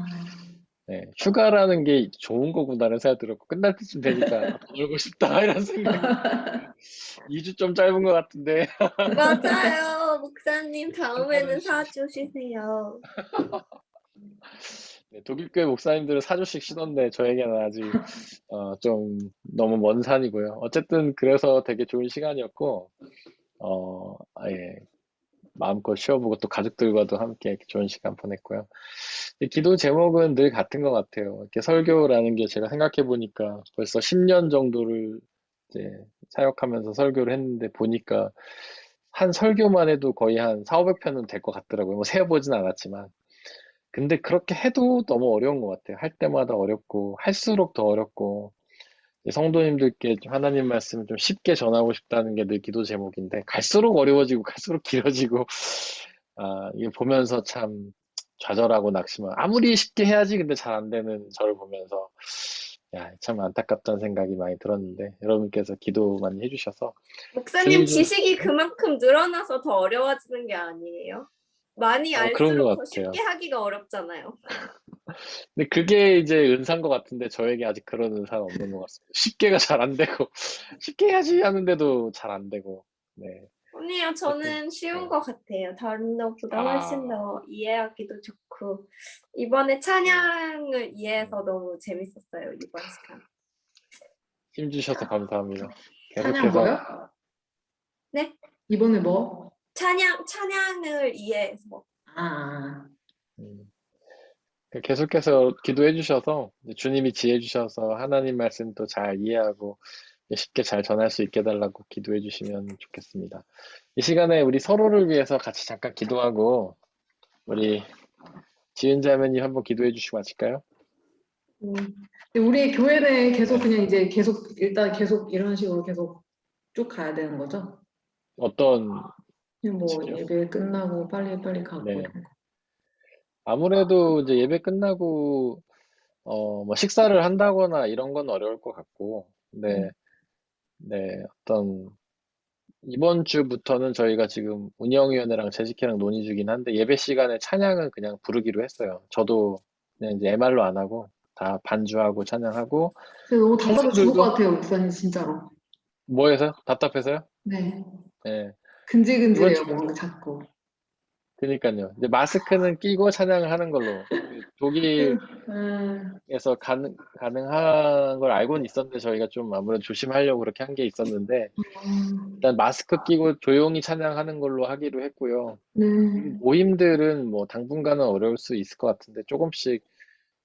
네, 휴가라는 게 좋은 거구나라는 생각이 들었고, 끝날 때쯤 되니까 더 놀고 싶다 이런 생각이. 2주 좀 짧은 것 같은데. 맞아요. 목사님, 한편은 다음에는 사주 쉬세요. 네, 독일 교회 목사님들은 4주씩 쉬던데 저에게는 아직 좀 너무 먼 산이고요. 어쨌든 그래서 되게 좋은 시간이었고, 예, 마음껏 쉬어보고 또 가족들과도 함께 좋은 시간 보냈고요. 이 기도 제목은 늘 같은 것 같아요. 이렇게 설교라는 게 제가 생각해 보니까 벌써 10년 정도를 이제 사역하면서 설교를 했는데 보니까 한 설교만 해도 거의 한 4, 500편은 될 것 같더라고요. 뭐 세어보진 않았지만. 근데 그렇게 해도 너무 어려운 것 같아요. 할 때마다 어렵고, 할수록 더 어렵고, 성도님들께 좀 하나님 말씀을 좀 쉽게 전하고 싶다는 게 늘 기도 제목인데, 갈수록 어려워지고, 갈수록 길어지고, 이게 보면서 참 좌절하고 낙심하고, 아무리 쉽게 해야지 근데 잘 안 되는 저를 보면서, 야, 참 안타깝다는 생각이 많이 들었는데, 여러분께서 기도 많이 해주셔서, 목사님, 주님이 좀, 지식이 그만큼 늘어나서 더 어려워지는 게 아니에요? 많이 그런 것 알수록 더 같아요. 쉽게 하기가 어렵잖아요. 근데 그게 이제 은사인 것 같은데 저에게 아직 그런 은사는 없는 것 같습니다. 쉽게가 잘 안 되고 쉽게 해야지 하는데도 잘 안 되고 네. 아니요, 하여튼, 저는 쉬운 네. 것 같아요. 다른 것보다 훨씬 아, 더 이해하기도 좋고, 이번에 찬양을 이해해서 너무 재밌었어요, 이번 시간. 힘 주셔서 감사합니다. 찬양 계속해서, 뭐요? 네? 이번에 뭐? 찬양을 이해해서. 아, 음, 계속해서 기도해 주셔서, 이제 주님이 지혜 주셔서 하나님 말씀도 잘 이해하고 쉽게 잘 전할 수 있게 해달라고 기도해 주시면 좋겠습니다. 이 시간에 우리 서로를 위해서 같이 잠깐 기도하고, 우리 지은 자매님 한번 기도해 주시고 마칠까요? 근데 우리 교회는 계속 네. 그냥 이제 일단 계속 이런 식으로 계속 쭉 가야 되는 거죠? 어떤 그냥 뭐 식이요? 예배 끝나고 빨리 가고 네. 이런 거. 아무래도 이제 예배 끝나고, 뭐 식사를 한다거나 이런 건 어려울 것 같고, 네, 네, 이번 주부터는 저희가 지금 운영위원회랑 재직회랑 논의 중이긴 한데, 예배 시간에 찬양은 그냥 부르기로 했어요. 저도 그냥 이제 MR로 안 하고, 다 반주하고 찬양하고, 근데 너무 답답해 죽을 것 성도들도 같아요, 목사님 진짜로. 뭐 해서? 답답해서요? 네, 네. 이번 근질근질해요, 뭔가 주부터, 자꾸. 그니까요. 이제 마스크는 끼고 찬양을 하는 걸로. 독일 음, 에서 가능한 걸 알고는 있었는데 저희가 좀 아무래도 조심하려고 그렇게 한 게 있었는데 일단 마스크 끼고 조용히 찬양하는 걸로 하기로 했고요. 그리고 네. 모임들은 뭐 당분간은 어려울 수 있을 것 같은데 조금씩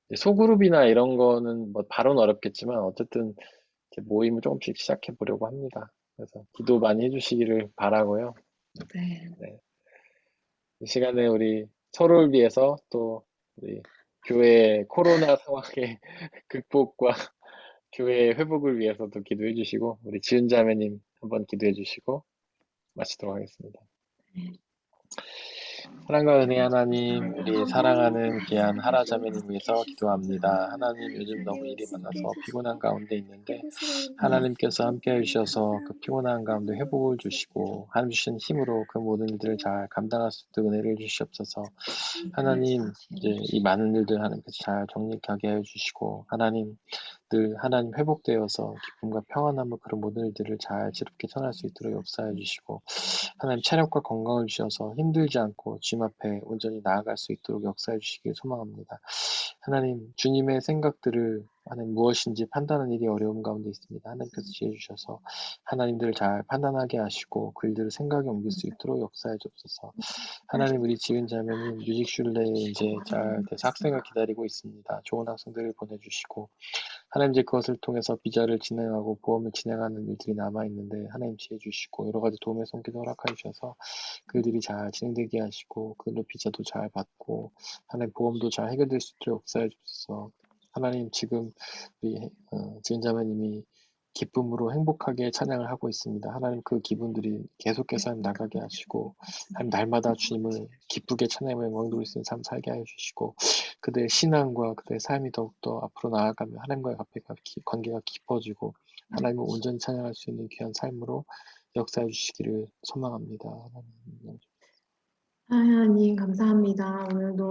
이제 소그룹이나 이런 거는 뭐 바로는 어렵겠지만 어쨌든 이제 모임을 조금씩 시작해 보려고 합니다. 그래서 기도 많이 해주시기를 바라고요. 네. 네. 이 시간에 우리 서로를 위해서 또 우리 교회 코로나 상황의 극복과 교회의 회복을 위해서도 기도해 주시고, 우리 지은 자매님 한번 기도해 주시고, 마치도록 하겠습니다. 사랑과 은혜 하나님, 우리 사랑하는 귀한 하라 자매님 위해서 기도합니다. 하나님, 요즘 너무 일이 많아서 피곤한 가운데 있는데, 하나님께서 함께 해주셔서 그 피곤한 가운데 회복을 주시고, 하나님 주신 힘으로 그 모든 일들을 잘 감당할 수 있도록 은혜를 주시옵소서. 하나님, 이제 이 많은 일들 하나님께서 잘 정직하게 해주시고, 하나님, 늘 하나님 회복되어서 기쁨과 평안함을 그런 모든 일들을 잘 지롭게 전할 수 있도록 역사해 주시고 하나님 체력과 건강을 주셔서 힘들지 않고 주님 앞에 온전히 나아갈 수 있도록 역사해 주시길 소망합니다. 하나님 주님의 생각들을 하나님 무엇인지 판단하는 일이 어려운 가운데 있습니다. 하나님께서 지혜 주셔서 하나님들을 잘 판단하게 하시고 그 일들을 생각에 옮길 수 있도록 역사해 주옵소서. 하나님 우리 지은 자매님 뮤직슐레에 이제 잘 돼서 학생을 기다리고 있습니다. 좋은 학생들을 보내주시고 하나님 이제 그것을 통해서 비자를 진행하고 보험을 진행하는 일들이 남아있는데 하나님 지혜 주시고 여러 가지 도움의 손길도 허락해 주셔서 그들이 잘 진행되게 하시고 그들로 비자도 잘 받고 하나님 보험도 잘 해결될 수 있도록 역사해 주셔서 하나님 지금 우리 지은자매님이 기쁨으로 행복하게 찬양을 하고 있습니다. 하나님 그 기분들이 계속해서 하나님 나가게 하시고 하나님 날마다 주님을 기쁘게 찬양하며 영광 돌릴 수 있는 삶 살게 하여 주시고 그들의 신앙과 그들의 삶이 더욱더 앞으로 나아가며 하나님과의 관계가 깊어지고 하나님을 온전히 찬양할 수 있는 귀한 삶으로 역사해 주시기를 소망합니다. 하나님. 하나님 감사합니다. 오늘도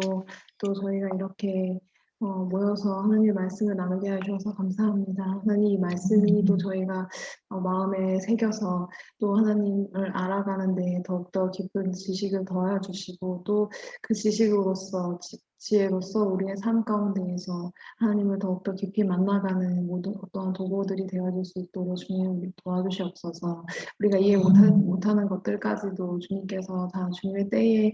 또 저희가 이렇게 모여서 하나님의 말씀을 나누게 해주셔서 감사합니다. 하나님 이 말씀이 또 저희가 마음에 새겨서 또 하나님을 알아가는데 더욱더 깊은 지식을 더하여 주시고 또 그 지식으로서 지혜로서 우리의 삶 가운데에서 하나님을 더욱더 깊이 만나가는 모든 어떠한 도구들이 되어줄 수 있도록 주님 도와주시옵소서. 우리가 이해 못하는 것들까지도 주님께서 다 주님의 때에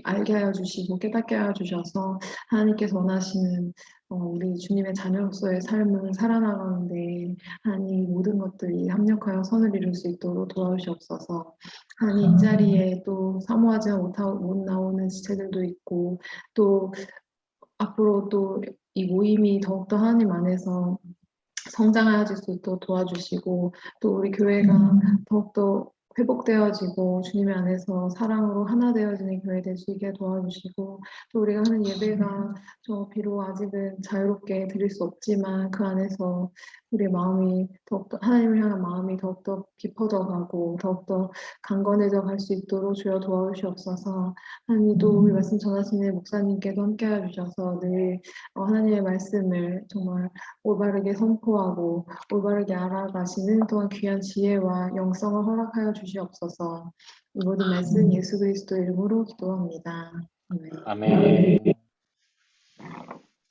알게 하여 주시고 깨닫게 하여 주셔서 하나님께서 원하시는 우리 주님의 자녀로서의 삶을 살아나가는데 하나님 모든 것들이 합력하여 선을 이룰 수 있도록 도와주시옵소서. 하나님 이 자리에 또 사모하지 못 나오는 지체들도 있고 또 앞으로 또 이 모임이 더욱더 하나님 안에서 성장하실 수 있도록 도와주시고 또 우리 교회가 더욱더 회복되어지고 주님 안에서 사랑으로 하나 되어지는 교회 될 수 있게 도와주시고 또 우리가 하는 예배가 비록 아직은 자유롭게 드릴 수 없지만 그 안에서 우리의 마음이 더욱더 하나님을 향한 마음이 더욱더 깊어져 가고 더욱더 강건해져 갈 수 있도록 주여 도와주시옵소서. 하나님 또 우리 말씀 전하시는 목사님께도 함께해 주셔서 늘 하나님의 말씀을 정말 올바르게 선포하고 올바르게 알아가시는 또한 귀한 지혜와 영성을 허락하여 주시옵소서. 이 모든 말씀 예수 그리스도 이름으로 기도합니다. 아멘. 아멘.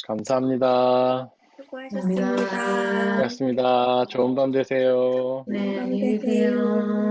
감사합니다. 수고하셨습니다. 감사합니다. 고맙습니다. 좋은 밤 되세요. 네, 밤 안녕히 되세요. 계세요.